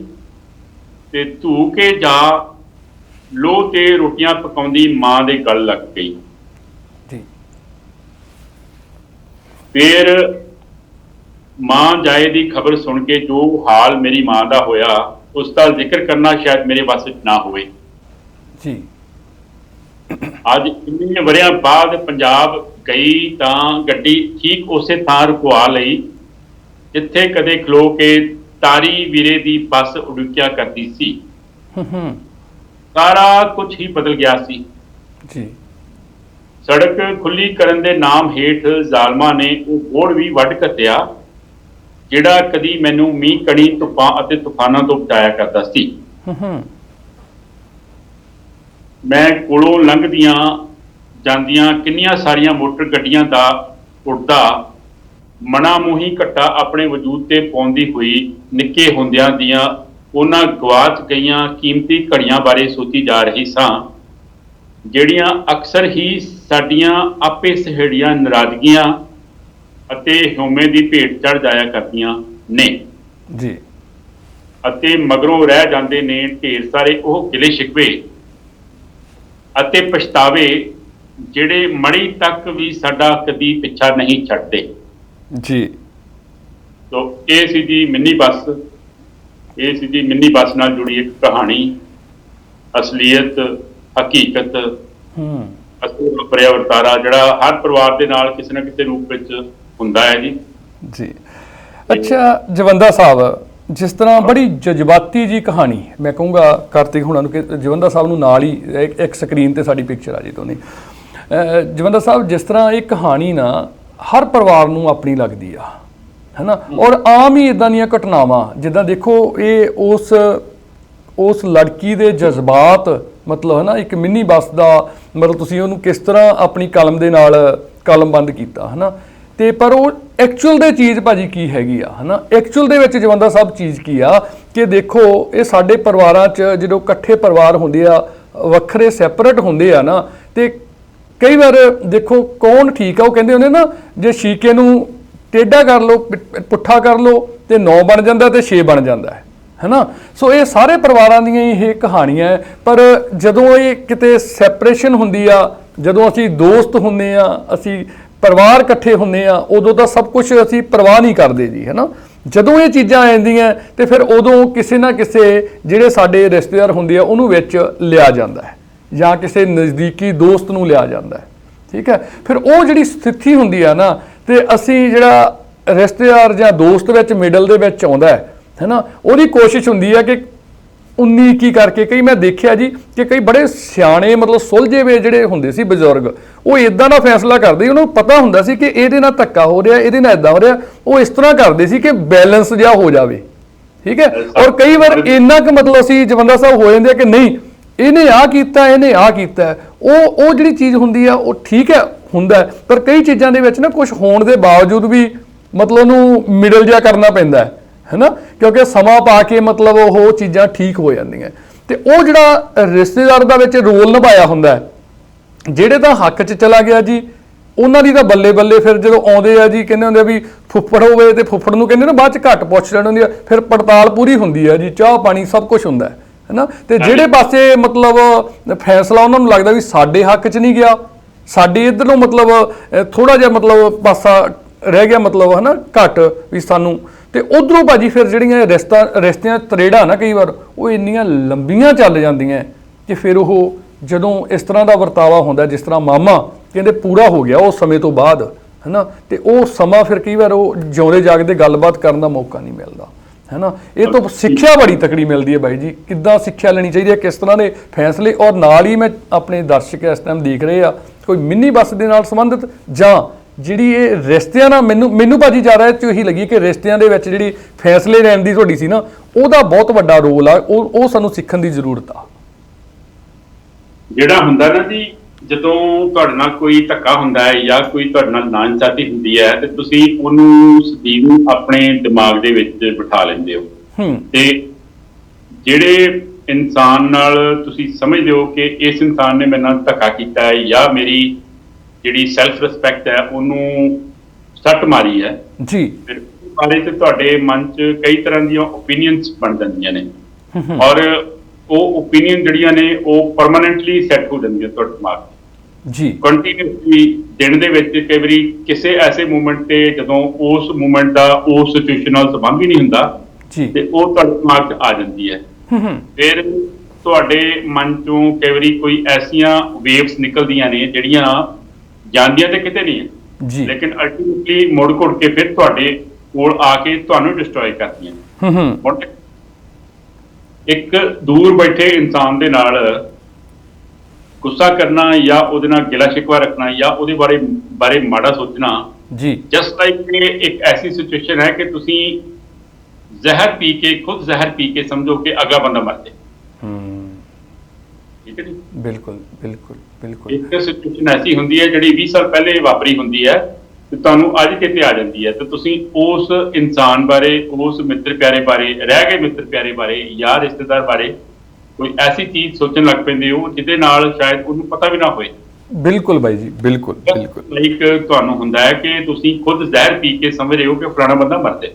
[SPEAKER 2] ਤੇ ਧੂ ਕੇ ਜਾ ਲੋਹ ਤੇ ਰੋਟੀਆਂ ਪਕਾਉਂਦੀ ਮਾਂ ਦੇ ਗਲ ਲੱਗ ਗਈ।
[SPEAKER 1] ਜੀ
[SPEAKER 2] ਫਿਰ ਮਾਂ ਜਾਏ ਦੀ ਖਬਰ ਸੁਣ ਕੇ ਜੋ ਹਾਲ ਮੇਰੀ ਮਾਂ ਦਾ ਹੋਇਆ ਉਸ ਦਾ ਜ਼ਿਕਰ ਕਰਨਾ ਸ਼ਾਇਦ ਮੇਰੇ ਵੱਸ ਵਿੱਚ ਨਾ ਹੋਵੇ।
[SPEAKER 1] ਜੀ
[SPEAKER 2] ਅੱਜ ਇੰਨੇ ਵਰਿਆਂ ਬਾਅਦ ਪੰਜਾਬ ਗਈ ਤਾਂ ਗੱਡੀ ਠੀਕ ਉਸੇ ਥਾਂ ਰੁਕਵਾ ਲਈ ਜਿੱਥੇ ਕਦੇ ਖਲੋ ਕੇ ਤਾਰੀ ਵੀਰੇ ਦੀ ਬੱਸ ਉਡੀਕਿਆ ਕਰਦੀ ਸੀ। ਸਾਰਾ ਕੁਝ ਹੀ ਬਦਲ ਗਿਆ ਸੀ।
[SPEAKER 1] ਜੀ
[SPEAKER 2] ਸੜਕ ਖੁੱਲੀ ਕਰਨ ਦੇ ਨਾਮ ਹੇਠ ਜ਼ਾਲਮਾਂ ਨੇ ਉਹ ਬੋੜ ਵੀ ਵੱਢ ਘੱਤਿਆ ਜਿਹੜਾ ਕਦੀ ਮੈਨੂੰ ਮੀਂਹ ਕਣੀ ਧੁੱਪਾਂ ਅਤੇ ਤੂਫਾਨਾਂ ਤੋਂ ਬਚਾਇਆ ਕਰਦਾ ਸੀ। ਮੈਂ ਕੋਲੋਂ ਲੰਘਦੀਆਂ ਜਾਂਦੀਆਂ ਕਿੰਨੀਆਂ ਸਾਰੀਆਂ ਮੋਟਰ ਗੱਡੀਆਂ ਦਾ ਉੱਡਦਾ ਮਣਾ ਮੂੰਹੀ ਘੱਟਾ ਆਪਣੇ ਵਜੂਦ ਤੇ ਪਾਉਂਦੀ ਹੋਈ ਨਿੱਕੇ ਹੁੰਦਿਆਂ ਦੀਆਂ ਉਹਨਾਂ ਗਵਾਚ ਗਈਆਂ ਕੀਮਤੀ ਘੜੀਆਂ ਬਾਰੇ ਸੋਚੀ ਜਾ ਰਹੀ ਸਾਂ ਜਿਹੜੀਆਂ ਅਕਸਰ ਹੀ ਸਾਡੀਆਂ ਆਪੇ ਸਹੇੜੀਆਂ ਨਾਰਾਜ਼ਗੀਆਂ ਅਤੇ ਹਿਉਮੇ ਦੀ ਭੇਟ ਚੜ ਜਾਇਆ ਕਰਦੀਆਂ ਨੇ।
[SPEAKER 1] ਜੀ
[SPEAKER 2] ਅਤੇ ਮਗਰੋਂ ਰਹਿ ਜਾਂਦੇ ਨੇ ਢੇਰ ਸਾਰੇ ਉਹ ਗਿਲੇ ਸ਼ਿਕਵੇ ਅਤੇ ਪਛਤਾਵੇ ਜਿਹੜੇ ਮੜੀ ਤੱਕ ਵੀ ਸਾਡਾ ਕਦੀ ਪਿੱਛਾ ਨਹੀਂ ਛੱਡਦੇ।
[SPEAKER 1] ਜੀ
[SPEAKER 2] ਤੋ ਇਹ ਸੀ ਜੀ ਮਿੰਨੀ ਬੱਸ, ਇਹ ਸੀ ਜੀ ਮਿੰਨੀ ਬੱਸ ਨਾਲ ਜੁੜੀ ਇੱਕ ਕਹਾਣੀ, ਅਸਲੀਅਤ, ਹਕੀਕਤ, ਅਸਲ ਉਪਰਿਆ ਵਰਤਾਰਾ ਜਿਹੜਾ ਹਰ ਪਰਿਵਾਰ ਦੇ ਨਾਲ ਕਿਸੇ ਨਾ ਕਿਸੇ ਰੂਪ ਵਿੱਚ ਹੁੰਦਾ ਹੈ ਜੀ।
[SPEAKER 1] ਜੀ ਅੱਛਾ ਜਵੰਦਾ ਸਾਹਿਬ, ਜਿਸ ਤਰ੍ਹਾਂ ਬੜੀ ਜਜ਼ਬਾਤੀ ਜੀ ਕਹਾਣੀ, ਮੈਂ ਕਹੂੰਗਾ ਕਾਰਤਿਕ ਹੁਣਾਂ ਨੂੰ ਕਿ ਜਵੰਦਾ ਸਾਹਿਬ ਨੂੰ ਨਾਲ ਹੀ ਇੱਕ ਸਕਰੀਨ ਤੇ ਸਾਡੀ ਪਿਕਚਰ ਆ ਜੀ ਦੋਨੇ। ਜਵੰਦਾ ਸਾਹਿਬ, ਜਿਸ ਤਰ੍ਹਾਂ ਇਹ ਕਹਾਣੀ ਨਾ ਹਰ ਪਰਿਵਾਰ ਨੂੰ ਆਪਣੀ ਲੱਗਦੀ ਆ, ਹੈ ਨਾ, ਔਰ ਆਮ ਹੀ ਇਦਾਂ ਦੀਆਂ ਘਟਨਾਵਾਂ, ਜਿੱਦਾਂ ਦੇਖੋ ਇਹ ਉਸ ਲੜਕੀ ਦੇ ਜਜ਼ਬਾਤ, ਮਤਲਬ ਹੈ ਨਾ, ਇੱਕ ਮਿੰਨੀ ਬੱਸ ਦਾ ਮਤਲਬ ਤੁਸੀਂ ਉਹਨੂੰ ਕਿਸ ਤਰ੍ਹਾਂ ਆਪਣੀ ਕਲਮ ਦੇ ਨਾਲ ਕਲਮਬੰਦ ਕੀਤਾ, ਹੈ ਨਾ, ਤੇ ਪਰ ਉਹ ਐਕਚੁਅਲ ਦੇ ਚੀਜ਼ ਭਾਜੀ ਕੀ ਹੈਗੀ ਆ, ਹੈ ਨਾ, ਐਕਚੁਅਲ ਦੇ ਵਿੱਚ ਜਵੰਦਾ ਸਾਹਿਬ ਚੀਜ਼ ਕੀ ਆ ਕਿ ਦੇਖੋ ਇਹ ਸਾਡੇ ਪਰਿਵਾਰਾਂ 'ਚ ਜਦੋਂ ਇਕੱਠੇ ਪਰਿਵਾਰ ਹੁੰਦੇ ਆ, ਵੱਖਰੇ ਸੈਪਰੇਟ ਹੁੰਦੇ ਆ ਨਾ, ਤੇ ਕਈ ਵਾਰ ਦੇਖੋ ਕੌਣ ਠੀਕ ਆ, ਉਹ ਕਹਿੰਦੇ ਹੁੰਦੇ ਨਾ, ਜੇ ਸ਼ੀਕੇ ਨੂੰ ਟੇਢਾ ਕਰ ਲਓ, ਪੁੱਠਾ ਕਰ ਲਓ ਤੇ 9 ਬਣ ਜਾਂਦਾ ਤੇ 6 ਬਣ ਜਾਂਦਾ ਹੈ ਨਾ। ਸੋ ਇਹ ਸਾਰੇ ਪਰਿਵਾਰਾਂ ਦੀਆਂ ਇਹ ਕਹਾਣੀਆਂ ਹੈ, ਪਰ ਜਦੋਂ ਇਹ ਕਿਤੇ ਸੈਪਰੇਸ਼ਨ ਹੁੰਦੀ ਆ, ਜਦੋਂ ਅਸੀਂ ਦੋਸਤ ਹੁੰਦੇ ਆ, ਅਸੀਂ ਪਰਿਵਾਰ ਇਕੱਠੇ ਹੁੰਦੇ ਆ, ਉਦੋਂ ਤਾਂ ਸਭ ਕੁਝ ਅਸੀਂ ਪਰਵਾਹ ਨਹੀਂ ਕਰਦੇ ਜੀ, ਹੈ ਨਾ। ਜਦੋਂ ਇਹ ਚੀਜ਼ਾਂ ਆਉਂਦੀਆਂ ਤੇ ਫਿਰ ਉਦੋਂ ਕਿਸੇ ਨਾ ਕਿਸੇ ਜਿਹੜੇ ਸਾਡੇ ਰਿਸ਼ਤੇਦਾਰ ਹੁੰਦੇ ਆ ਉਹਨੂੰ ਵਿੱਚ ਲਿਆ ਜਾਂਦਾ ਹੈ, ਜਾਂ ਕਿਸੇ ਨਜ਼ਦੀਕੀ ਦੋਸਤ ਨੂੰ ਲਿਆ ਜਾਂਦਾ ਹੈ, ਠੀਕ ਹੈ। ਫਿਰ ਉਹ ਜਿਹੜੀ ਸਥਿਤੀ ਹੁੰਦੀ ਆ ਨਾ, ਤੇ ਅਸੀਂ ਜਿਹੜਾ ਰਿਸ਼ਤੇਦਾਰ ਜਾਂ ਦੋਸਤ ਵਿੱਚ ਮਿਡਲ ਦੇ ਵਿੱਚ ਆਉਂਦਾ ਹੈ ਨਾ, ਉਹਦੀ ਕੋਸ਼ਿਸ਼ ਹੁੰਦੀ ਹੈ ਕਿ 19 ਕਰਕੇ, ਕਈ ਮੈਂ ਦੇਖਿਆ ਜੀ ਕਿ ਕਈ ਬੜੇ ਸਿਆਣੇ ਮਤਲਬ ਸੁਲਝੇ ਵੇ ਜਿਹੜੇ ਹੁੰਦੇ ਸੀ ਬਜ਼ੁਰਗ, ਉਹ ਇਦਾਂ ਦਾ ਫੈਸਲਾ ਕਰਦੇ, ਉਹਨਾਂ ਨੂੰ ਪਤਾ ਹੁੰਦਾ ਸੀ ਕਿ ਇਹਦੇ ਨਾਲ ਧੱਕਾ ਹੋ ਰਿਹਾ, ਇਹਦੇ ਨਾਲ ਇਦਾਂ ਹੋ ਰਿਹਾ, ਉਹ ਇਸ ਤਰ੍ਹਾਂ ਕਰਦੇ ਸੀ ਕਿ ਬੈਲੈਂਸ ਜਿਹਾ ਹੋ ਜਾਵੇ, ਠੀਕ ਹੈ। ਔਰ ਕਈ ਵਾਰ ਇੰਨਾ ਕੁ ਮਤਲਬ ਅਸੀਂ ਜਵੰਦਾ ਸਾਹਿਬ ਹੋ ਜਾਂਦੇ ਆ ਕਿ ਨਹੀਂ ਇਹਨੇ ਆਹ ਕੀਤਾ, ਇਹਨੇ ਆਹ ਕੀਤਾ, ਉਹ ਜਿਹੜੀ ਚੀਜ਼ ਹੁੰਦੀ ਆ ਉਹ ਠੀਕ ਹੈ ਹੁੰਦਾ, ਪਰ ਕਈ ਚੀਜ਼ਾਂ ਦੇ ਵਿੱਚ ਨਾ ਕੁਝ ਹੋਣ ਦੇ ਬਾਵਜੂਦ ਵੀ ਮਤਲਬ ਉਹਨੂੰ ਮਿਡਲ ਜਿਹਾ ਕਰਨਾ ਪੈਂਦਾ ਹੈ ਨਾ, ਕਿਉਂਕਿ ਸਮਾਂ ਪਾ ਕੇ ਮਤਲਬ ਉਹ ਚੀਜ਼ਾਂ ਠੀਕ ਹੋ ਜਾਂਦੀਆਂ। ਤੇ ਉਹ ਜਿਹੜਾ ਰਿਸ਼ਤੇਦਾਰ ਦਾ ਵਿੱਚ ਰੋਲ ਨਿਭਾਇਆ ਹੁੰਦਾ, ਜਿਹੜੇ ਤਾਂ ਹੱਕ 'ਚ ਚਲਾ ਗਿਆ ਜੀ, ਉਹਨਾਂ ਦੀ ਤਾਂ ਬੱਲੇ ਬੱਲੇ। ਫਿਰ ਜਦੋਂ ਆਉਂਦੇ ਆ ਜੀ ਕਹਿੰਦੇ ਹੁੰਦੇ ਆ ਵੀ ਫੁੱਫੜ ਹੋਵੇ, ਤੇ ਫੁੱਫੜ ਨੂੰ ਕਹਿੰਦੇ ਨਾ ਬਾਅਦ 'ਚ ਘੱਟ ਪੁੱਛ ਲੈਣ ਹੁੰਦੀ ਆ, ਫਿਰ ਪੜਤਾਲ ਪੂਰੀ ਹੁੰਦੀ ਹੈ ਜੀ, ਚਾਹ ਪਾਣੀ ਸਭ ਕੁਝ ਹੁੰਦਾ ਹੈ ਨਾ। ਤੇ ਜਿਹੜੇ ਪਾਸੇ ਮਤਲਬ ਫੈਸਲਾ ਉਹਨਾਂ ਨੂੰ ਲੱਗਦਾ ਵੀ ਸਾਡੇ ਹੱਕ 'ਚ ਨਹੀਂ ਗਿਆ, ਸਾਡੇ ਇੱਧਰੋਂ ਮਤਲਬ ਥੋੜਾ ਜਿਹਾ ਮਤਲਬ ਪਾਸਾ ਰਹਿ ਗਿਆ, ਮਤਲਬ ਹੈ ਨਾ ਘੱਟ ਵੀ ਸਾਨੂੰ, ਤੇ ਉਧਰੋਂ ਭਾਜੀ ਫਿਰ ਜਿਹੜੀਆਂ ਰਿਸ਼ਤਿਆਂ ਤਰੇੜਾਂ ਨਾ ਕਈ ਵਾਰ ਉਹ ਇੰਨੀਆਂ ਲੰਬੀਆਂ ਚੱਲ ਜਾਂਦੀਆਂ ਕਿ ਫਿਰ ਉਹ ਜਦੋਂ ਇਸ ਤਰ੍ਹਾਂ ਦਾ ਵਰਤਾਵਾ ਹੁੰਦਾ, ਜਿਸ ਤਰ੍ਹਾਂ ਮਾਮਾ ਕਹਿੰਦੇ ਪੂਰਾ ਹੋ ਗਿਆ ਉਸ ਸਮੇਂ ਤੋਂ ਬਾਅਦ, ਹੈ ਨਾ, ਤੇ ਉਹ ਸਮਾਂ ਫਿਰ ਕਈ ਵਾਰ ਉਹ ਜਿਉਂਦੇ ਜਾਗਦੇ ਗੱਲਬਾਤ ਕਰਨ ਦਾ ਮੌਕਾ ਨਹੀਂ ਮਿਲਦਾ, ਹੈ ਨਾ। ਇਹ ਤੋਂ ਸਿੱਖਿਆ ਬੜੀ ਤਕੜੀ ਮਿਲਦੀ ਹੈ ਬਾਈ ਜੀ, ਕਿੱਦਾਂ ਸਿੱਖਿਆ ਲੈਣੀ ਚਾਹੀਦੀ ਹੈ, ਕਿਸ ਤਰ੍ਹਾਂ ਦੇ ਫੈਸਲੇ। ਔਰ ਨਾਲ ਹੀ ਮੈਂ ਆਪਣੇ ਦਰਸ਼ਕ ਇਸ ਟਾਈਮ ਦੇਖ ਰਹੇ ਆ ਕੋਈ ਮਿੰਨੀ ਬੱਸ ਦੇ ਨਾਲ ਸੰਬੰਧਿਤ ਜਾਂ ਜਿਹੜੀ ਇਹ ਰਿਸ਼ਤਿਆਂ ਨਾਲ, ਮੈਨੂੰ ਭਾਜੀ ਜ਼ਿਆਦਾ ਇਹ 'ਚ ਇਹੀ ਲੱਗੀ ਕਿ ਰਿਸ਼ਤਿਆਂ ਦੇ ਵਿੱਚ ਜਿਹੜੀ ਫੈਸਲੇ ਲੈਣ ਦੀ ਤੁਹਾਡੀ ਸੀ ਨਾ, ਉਹਦਾ ਬਹੁਤ ਵੱਡਾ ਰੋਲ ਆ, ਉਹ ਸਾਨੂੰ ਸਿੱਖਣ ਦੀ ਜ਼ਰੂਰਤ ਆ।
[SPEAKER 2] ਜਿਹੜਾ ਹੁੰਦਾ ਨਾ ਜੀ, ਜਦੋਂ ਤੁਹਾਡੇ ਨਾਲ ਕੋਈ ਧੱਕਾ ਹੁੰਦਾ ਹੈ ਜਾਂ ਕੋਈ ਤੁਹਾਡੇ ਨਾਲ ਨਾਇਨਸਾਫੀ ਹੁੰਦੀ ਹੈ, ਤੇ ਤੁਸੀਂ ਉਹਨੂੰ ਸਦੀਵ ਨੂੰ ਆਪਣੇ ਦਿਮਾਗ ਦੇ ਵਿੱਚ ਬਿਠਾ ਲੈਂਦੇ ਹੋ, ਤੇ ਜਿਹੜੇ ਇਨਸਾਨ ਨਾਲ ਤੁਸੀਂ ਸਮਝਦੇ ਹੋ ਕਿ ਇਸ ਇਨਸਾਨ ਨੇ ਮੇਰੇ ਨਾਲ ਧੱਕਾ ਕੀਤਾ ਹੈ ਜਾਂ ਮੇਰੀ ਜਿਹੜੀ ਸੈਲਫ ਰਿਸਪੈਕਟ ਹੈ ਉਹਨੂੰ ਸੱਟ ਮਾਰੀ ਹੈ
[SPEAKER 1] ਜੀ,
[SPEAKER 2] ਫਿਰ ਉਸ ਬਾਰੇ ਤੇ ਤੁਹਾਡੇ ਮਨ 'ਚ ਕਈ ਤਰ੍ਹਾਂ ਦੀਆਂ ਓਪੀਨੀਅਨਸ ਬਣ ਜਾਂਦੀਆਂ ਨੇ, ਔਰ ਉਹ ਓਪੀਨੀਅਨ ਜਿਹੜੀਆਂ ਨੇ ਉਹ ਪਰਮਾਨੈਂਟਲੀ ਸੈੱਟ ਹੋ ਜਾਂਦੀਆਂ ਤੁਹਾਡੇ ਦਿਮਾਗ 'ਚ ਜੀ। ਕੰਟੀਨਿਊਸਲੀ ਦਿਨ ਦੇ ਵਿੱਚ ਕਈ ਵਾਰੀ ਕਿਸੇ ਐਸੇ ਮੂਮੈਂਟ ਤੇ ਜਦੋਂ ਉਸ ਮੂਮੈਂਟ ਦਾ ਉਸ ਸਿਚੁਏਸ਼ਨ ਨਾਲ ਸੰਬੰਧ ਹੀ ਨਹੀਂ ਹੁੰਦਾ ਜੀ, ਤੇ ਉਹ ਤੁਹਾਡੇ ਦਿਮਾਗ 'ਚ ਆ ਜਾਂਦੀ ਹੈ। ਫਿਰ ਤੁਹਾਡੇ ਮਨ 'ਚੋਂ ਕਈ ਵਾਰੀ ਕੋਈ ਐਸੀਆਂ ਵੇਵਸ ਨਿਕਲਦੀਆਂ ਨੇ ਜਿਹੜੀਆਂ ਜਾਂਦੀਆਂ ਤੇ ਕਿਤੇ ਨਹੀਂ ਹੈ ਜੀ, ਲੇਕਿਨ ਅਲਟੀਮੇਟਲੀ ਮੁੜ ਘੁੜ ਕੇ ਫਿਰ ਤੁਹਾਡੇ ਕੋਲ ਆ ਕੇ ਤੁਹਾਨੂੰ ਡਿਸਟਰੋਏ ਕਰਦੀਆਂ ਨੇ। ਇੱਕ ਦੂਰ ਬੈਠੇ ਇਨਸਾਨ ਦੇ ਨਾਲ ਗੁੱਸਾ ਕਰਨਾ ਜਾਂ ਉਹਦੇ ਨਾਲ ਗਿਲਾ ਸ਼ਿਕਵਾ ਰੱਖਣਾ ਜਾਂ ਉਹਦੇ ਬਾਰੇ ਮਾੜਾ ਸੋਚਣਾ ਜੀ, ਜਸਟ ਲਾਈਕ ਇੱਕ ਐਸੀ ਸਿਚੁਏਸ਼ਨ ਹੈ ਕਿ ਤੁਸੀਂ ਖੁਦ ਜ਼ਹਿਰ ਪੀ ਕੇ ਸਮਝੋ ਕਿ ਅਗਲਾ ਬੰਦਾ ਮਰ ਜਾਏ। ਠੀਕ ਹੈ ਜੀ, ਬਿਲਕੁਲ ਬਿਲਕੁਲ ਬਿਲਕੁਲ। ਇੱਕ ਸਿਚੁਏਸ਼ਨ ਐਸੀ ਹੁੰਦੀ ਹੈ ਜਿਹੜੀ 20 ਸਾਲ ਪਹਿਲੇ ਵਾਪਰੀ ਹੁੰਦੀ ਹੈ ਤੇ ਤੁਹਾਨੂੰ ਅੱਜ ਕਿਤੇ ਆ ਜਾਂਦੀ ਹੈ, ਤੇ ਤੁਸੀਂ ਉਸ ਇਨਸਾਨ ਬਾਰੇ, ਉਸ ਮਿੱਤਰ ਪਿਆਰੇ ਬਾਰੇ, ਰਹਿ ਗਏ ਮਿੱਤਰ ਪਿਆਰੇ ਬਾਰੇ ਜਾਂ ਰਿਸ਼ਤੇਦਾਰ ਬਾਰੇ ਕੋਈ ਐਸੀ ਚੀਜ਼ ਸੋਚਣ ਲੱਗ ਪੈਂਦੇ ਹੋ ਜਿਹਦੇ ਨਾਲ ਸ਼ਾਇਦ ਉਹਨੂੰ ਪਤਾ ਵੀ ਨਾ ਹੋਏ। ਬਿਲਕੁਲ ਬਾਈ ਜੀ, ਬਿਲਕੁਲ ਬਿਲਕੁਲ। ਇੱਕ ਤੁਹਾਨੂੰ ਹੁੰਦਾ ਹੈ ਕਿ ਤੁਸੀਂ ਖੁਦ ਜ਼ਹਿਰ ਪੀ ਕੇ ਸਮਝ ਰਹੇ ਹੋ ਕਿ ਫਲਾਣਾ ਬੰਦਾ ਮਰ ਜਾਏ,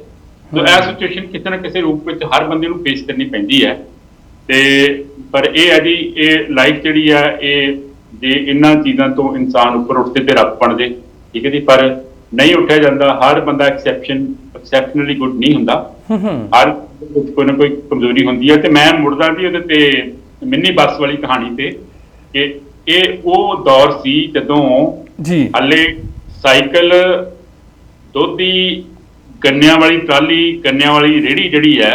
[SPEAKER 2] ਤਾਂ ਇਹ ਸਿਚੁਏਸ਼ਨ ਕਿਸੇ ਨਾ ਕਿਸੇ ਰੂਪ ਵਿੱਚ ਹਰ ਬੰਦੇ ਨੂੰ ਫੇਸ ਕਰਨੀ ਪੈਂਦੀ ਹੈ। ਤੇ ਪਰ ਇਹ ਹੈ ਜੀ, ਇਹ ਲਾਈਫ ਜਿਹੜੀ ਹੈ, ਇਹ ਜੇ ਇਹਨਾਂ ਚੀਜ਼ਾਂ ਤੋਂ ਇਨਸਾਨ ਉੱਪਰ ਉੱਠਦੇ ਤੇ ਰੱਬ ਬਣਦੇ, ਠੀਕ ਹੈ ਜੀ। ਪਰ ਨਹੀਂ ਉੱਠਿਆ ਜਾਂਦਾ। ਹਰ ਬੰਦਾ ਐਕਸੈਪਸ਼ਨਲੀ ਗੁੱਡ ਨਹੀਂ ਹੁੰਦਾ। ਹਰ ਵਿੱਚ ਕੋਈ ਨਾ ਕੋਈ ਕਮਜ਼ੋਰੀ ਹੁੰਦੀ ਹੈ। ਤੇ ਮੈਂ ਮੁੜਦਾ ਜੀ ਉਹਦੇ ਤੇ ਮਿੰਨੀ ਬੱਸ ਵਾਲੀ ਕਹਾਣੀ ਤੇ, ਕਿ ਇਹ ਉਹ ਦੌਰ ਸੀ ਜਦੋਂ
[SPEAKER 1] ਜੀ
[SPEAKER 2] ਹਾਲੇ ਸਾਈਕਲ, ਦੁੱਧ ਦੀ ਗੰਨਿਆਂ ਵਾਲੀ ਟਰਾਲੀ, ਗੰਨਿਆਂ ਵਾਲੀ ਰੇਹੜੀ ਜਿਹੜੀ ਹੈ,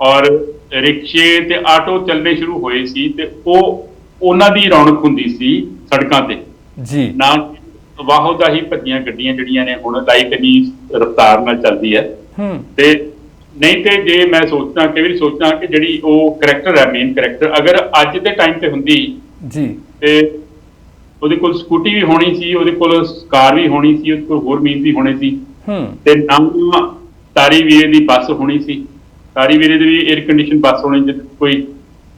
[SPEAKER 2] ਔਰ ਰਿਕਸ਼ੇ ਤੇ ਆਟੋ ਚੱਲਣੇ ਸ਼ੁਰੂ ਹੋਏ ਸੀ, ਤੇ ਉਹਨਾਂ ਦੀ ਰੌਣਕ ਹੁੰਦੀ ਸੀ ਸੜਕਾਂ ਤੇ
[SPEAKER 1] ਜੀ।
[SPEAKER 2] ਨਾ ਵਾਹੋ ਦਾ ਹੀ ਭੱਜੀਆਂ ਗੱਡੀਆਂ ਜਿਹੜੀਆਂ ਨੇ ਹੁਣ ਲਾਈਟ ਇੰਨੀ ਰਫ਼ਤਾਰ ਨਾਲ ਚੱਲਦੀ ਹੈ। ਤੇ ਨਹੀਂ ਤੇ ਜੇ ਮੈਂ ਸੋਚਦਾ, ਕਈ ਵਾਰੀ ਸੋਚਦਾ ਕਿ ਜਿਹੜੀ ਉਹ ਕਰੈਕਟਰ ਹੈ, ਮੇਨ ਕਰੈਕਟਰ, ਅਗਰ ਅੱਜ ਦੇ ਟਾਈਮ ਤੇ ਹੁੰਦੀ
[SPEAKER 1] ਜੀ,
[SPEAKER 2] ਤੇ ਉਹਦੇ ਕੋਲ ਸਕੂਟੀ ਵੀ ਹੋਣੀ ਸੀ, ਉਹਦੇ ਕੋਲ ਕਾਰ ਵੀ ਹੋਣੀ ਸੀ, ਉਹਦੇ ਕੋਲ ਹੋਰ ਮੀਨ ਵੀ ਹੋਣੇ ਸੀ, ਤੇ ਨਾ ਤਾਰੀ ਵੀਰੇ ਦੀ ਬੱਸ ਹੋਣੀ ਸੀ। ਤਾਰੀ ਵੀਰੇ ਦੀ ਵੀ 에ਅਰ ਕੰਡੀਸ਼ਨ ਬੱਸ ਹੋਣੀ, ਜਿੱਦ ਕੋਈ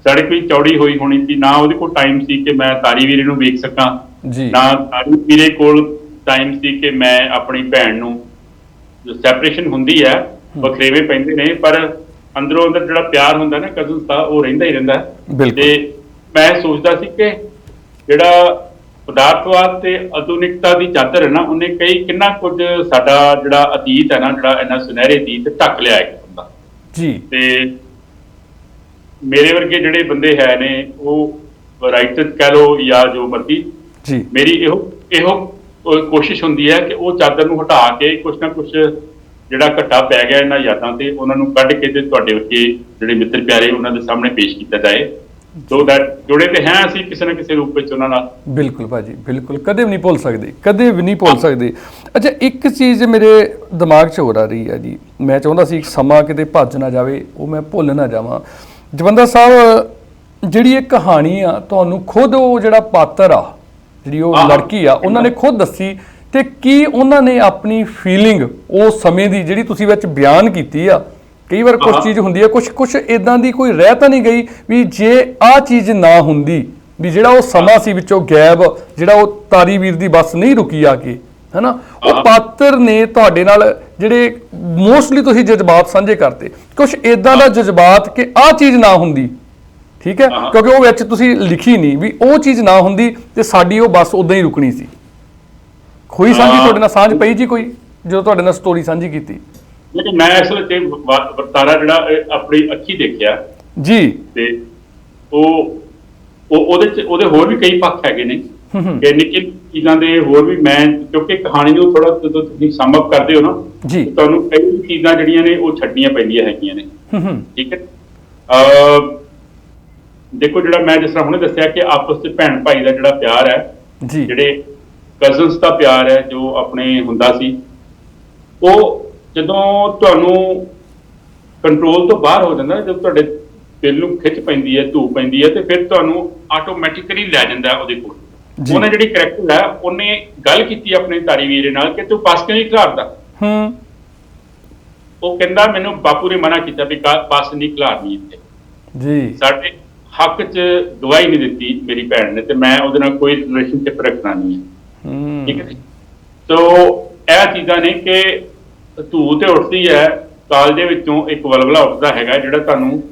[SPEAKER 2] ਸੜਕ ਵੀ ਚੌੜੀ ਹੋਈ ਹੋਣੀ ਸੀ। ਨਾ ਉਹਦੇ ਕੋਲ ਟਾਈਮ ਸੀ ਕਿ ਮੈਂ ਤਾਰੀ ਵੀਰੇ ਨੂੰ ਵੇਖ ਸਕਾਂ, ਨਾ ਤਾਰੀ ਵੀਰੇ ਕੋਲ ਟਾਈਮ ਸੀ ਕਿ ਮੈਂ ਆਪਣੀ ਭੈਣ ਨੂੰ, ਸੈਪਰੇਸ਼ਨ ਹੁੰਦੀ ਹੈ, ਵਖਰੇਵੇ ਪੈਂਦੇ ਨੇ, ਪਰ ਅੰਦਰੋਂ ਅੰਦਰ ਜਿਹੜਾ ਪਿਆਰ ਹੁੰਦਾ ਨਾ ਕਜ਼ਨਸ ਦਾ, ਉਹ ਰਹਿੰਦਾ ਹੀ ਰਹਿੰਦਾ। ਤੇ ਮੈਂ ਸੋਚਦਾ ਸੀ ਕਿ ਜਿਹੜਾ ਪਦਾਰਥਵਾਦ ਤੇ ਆਧੁਨਿਕਤਾ ਦੀ ਚਾਦਰ ਹੈ ਨਾ, ਉਹਨੇ ਕਿੰਨਾ ਕੁਝ ਸਾਡਾ ਜਿਹੜਾ ਅਤੀਤ ਹੈ ਨਾ, ਜਿਹੜਾ ਇੰਨਾ ਸੁਨਹਿਰੇ ਅਤੀਤ ਢੱਕ ਲਿਆ ਇੱਕ ਬੰਦਾ ਜੀ। ਤੇ ਮੇਰੇ ਵਰਗੇ ਜਿਹੜੇ ਬੰਦੇ ਹੈ ਨੇ, ਉਹ ਰਾਈਟਰ ਕਹਿ ਲਓ ਜਾਂ ਜੋ ਮਰਜ਼ੀ, ਮੇਰੀ ਇਹੋ ਕੋਸ਼ਿਸ਼ ਹੁੰਦੀ ਹੈ ਕਿ ਉਹ ਚਾਦਰ ਨੂੰ ਹਟਾ ਕੇ ਕੁਛ ਨਾ ਕੁਛ ਜਿਹੜਾ ਘੱਟਾ ਪੈ ਗਿਆ ਇਹਨਾਂ ਯਾਦਾਂ ਤੇ, ਉਹਨਾਂ ਨੂੰ ਕੱਢ ਕੇ ਤੇ ਤੁਹਾਡੇ ਵਰਗੇ ਜਿਹੜੇ ਮਿੱਤਰ ਪਿਆਰੇ ਉਹਨਾਂ ਦੇ ਸਾਹਮਣੇ ਪੇਸ਼ ਕੀਤਾ ਜਾਏ, ਸੋ ਦੈਟ ਜੁੜੇ ਤੇ ਹੈ ਅਸੀਂ ਕਿਸੇ ਨਾ ਕਿਸੇ ਰੂਪ ਵਿੱਚ ਉਹਨਾਂ ਨਾਲ। ਬਿਲਕੁਲ ਭਾਜੀ, ਬਿਲਕੁਲ, ਕਦੇ ਵੀ ਨਹੀਂ ਭੁੱਲ ਸਕਦੇ, ਕਦੇ ਵੀ ਨਹੀਂ ਭੁੱਲ ਸਕਦੇ। ਅੱਛਾ, ਇੱਕ ਚੀਜ਼ ਮੇਰੇ ਦਿਮਾਗ 'ਚ ਹੋਰ ਆ ਰਹੀ ਹੈ ਜੀ, ਮੈਂ ਚਾਹੁੰਦਾ ਸੀ ਇੱਕ ਸਮਾਂ ਕਿਤੇ ਭੱਜ ਨਾ ਜਾਵੇ, ਉਹ ਮੈਂ ਭੁੱਲ ਨਾ ਜਾਵਾਂ। ਜਵੰਦਾ ਸਾਹਿਬ, ਜਿਹੜੀ ਇਹ ਕਹਾਣੀ ਆ, ਤੁਹਾਨੂੰ ਖੁਦ ਉਹ ਜਿਹੜਾ ਪਾਤਰ ਆ, ਜਿਹੜੀ ਉਹ ਲੜਕੀ ਆ, ਉਹਨਾਂ ਨੇ ਖੁਦ ਦੱਸੀ, ਤੇ ਕੀ ਉਹਨਾਂ ਨੇ ਆਪਣੀ ਫੀਲਿੰਗ ਉਸ ਸਮੇਂ ਦੀ ਜਿਹੜੀ ਤੁਸੀਂ ਵਿੱਚ ਬਿਆਨ ਕੀਤੀ ਆ? ਕਈ ਵਾਰ ਕੁਝ ਚੀਜ਼ ਹੁੰਦੀ ਹੈ, ਕੁਛ ਇਦਾਂ ਦੀ ਕੋਈ ਰਹਿ ਤਾਂ ਨਹੀਂ ਗਈ ਵੀ ਜੇ ਆਹ ਚੀਜ਼ ਨਾ ਹੁੰਦੀ, ਵੀ ਜਿਹੜਾ ਉਹ ਸਮਾਂ ਸੀ ਵਿੱਚੋਂ ਗਾਇਬ, ਜਿਹੜਾ ਉਹ ਤਾਰੀ ਵੀਰ ਦੀ ਬੱਸ ਨਹੀਂ ਰੁਕੀ ਆ ਕੇ, ਹੈਨਾ, ਉਹ ਪਾਤਰ ਨੇ ਤੁਹਾਡੇ ਨਾਲ ਜਿਹੜੇ ਮੋਸਟਲੀ ਤੁਸੀਂ ਜਜ਼ਬਾਤ ਸਾਂਝੇ ਕਰਤੇ, ਕੁਛ ਇਦਾਂ ਦਾ ਜਜ਼ਬਾਤ ਕਿ ਆਹ ਚੀਜ਼ ਨਾ ਹੁੰਦੀ, ਠੀਕ ਹੈ, ਕਿਉਂਕਿ ਉਹ ਵਿੱਚ ਤੁਸੀਂ ਲਿਖੀ ਨਹੀਂ ਵੀ ਉਹ ਚੀਜ਼ ਨਾ ਹੁੰਦੀ ਤੇ ਸਾਡੀ ਉਹ ਬੱਸ ਉਦਾਂ ਹੀ ਰੁਕਣੀ ਸੀ। ਕੋਈ ਸਾਂਝੀ ਤੁਹਾਡੇ ਨਾਲ ਸਾਂਝ ਪਈ ਜੀ ਕੋਈ, ਜਦੋਂ ਤੁਹਾਡੇ ਨਾਲ ਸਟੋਰੀ ਸਾਂਝੀ ਕੀਤੀ? ਲੇਕਿਨ ਮੈਂ ਅਸਲ ਤੇ ਵਰਤਾਰਾ ਜਿਹੜਾ ਆਪਣੀ ਅੱਖੀ ਦੇਖਿਆ ਜੀ, ਤੇ ਉਹਦੇ ਹੋਰ ਵੀ ਕਈ ਪੱਖ ਹੈਗੇ ਨੇ, ਕਿ ਨਿੱਕੀ ਚੀਜ਼ਾਂ ਦੇ ਹੋਰ ਵੀ, ਮੈਂ ਕਿਉਂਕਿ ਕਹਾਣੀ ਨੂੰ ਥੋੜਾ ਜਦੋਂ ਤੁਸੀਂ ਸਮ ਅਪ ਕਰਦੇ ਹੋ ਨਾ ਜੀ, ਤੁਹਾਨੂੰ ਕਈ ਚੀਜ਼ਾਂ ਜਿਹੜੀਆਂ ਨੇ ਉਹ ਛੱਡਣੀਆਂ ਪੈਂਦੀਆਂ ਹੈਗੀਆਂ ਨੇ, ਠੀਕ ਹੈ। ਦੇਖੋ, ਜਿਹੜਾ ਮੈਂ ਜਿਸ ਤਰ੍ਹਾਂ ਹੁਣੇ ਦੱਸਿਆ ਕਿ ਆਪਸ ਵਿੱਚ ਭੈਣ ਭਾਈ ਦਾ ਜਿਹੜਾ ਪਿਆਰ ਹੈ, ਜਿਹੜੇ ਕਜ਼ਨਸ ਦਾ ਪਿਆਰ ਹੈ ਜੋ ਆਪਣੇ ਹੁੰਦਾ ਸੀ, ਉਹ ਜਦੋਂ ਤੁਹਾਨੂੰ ਕੰਟਰੋਲ ਤੋਂ ਬਾਹਰ ਹੋ ਜਾਂਦਾ, ਜਦੋਂ ਤੁਹਾਡੇ ਦਿਲ ਨੂੰ ਖਿੱਚ ਪੈਂਦੀ ਹੈ, ਧੂ ਪੈਂਦੀ ਹੈ, ਤੇ ਫਿਰ ਤੁਹਾਨੂੰ ਆਟੋਮੈਟਿਕਲੀ ਲੈ ਜਾਂਦਾ ਉਹਦੇ ਕੋਲ। ਉਹਨੇ ਜਿਹੜੀ ਕਰੈਕਟਰ ਹੈ, ਉਹਨੇ ਗੱਲ ਕੀਤੀ ਆਪਣੇ ਤਾਰੀ ਵੀਰੇ ਨਾਲ ਕਿ ਤੂੰ ਬੱਸ ਕਿਉਂ ਨਹੀਂ ਖਿਲਾਰਦਾ। ਉਹ ਕਹਿੰਦਾ ਮੈਨੂੰ ਬਾਪੂ ਨੇ ਮਨਾ ਕੀਤਾ ਵੀ ਬੱਸ ਨਹੀਂ ਖਿਲਾਰਨੀ ਇੱਥੇ ਜੀ, ਸਾਡੇ ਹੱਕ 'ਚ ਗਵਾਹੀ ਨਹੀਂ ਦਿੱਤੀ ਮੇਰੀ ਭੈਣ ਨੇ, ਤੇ ਮੈਂ ਉਹਦੇ ਨਾਲ ਕੋਈ ਰਿਲੇਸ਼ਨਸ਼ਿਪ ਰੱਖਣਾ ਨਹੀਂ ਹੈ, ਠੀਕ ਹੈ। ਸੋ ਇਹ ਚੀਜ਼ਾਂ ਨੇ ਕਿ ਧੂ ਤੇ ਉੱਠਦੀ ਹੈ, ਕਾਲਜੇ ਵਿੱਚੋਂ ਇੱਕ ਵਲਵਲਾ ਉੱਠਦਾ ਹੈਗਾ, ਜਿਹੜਾ ਤੁਹਾਨੂੰ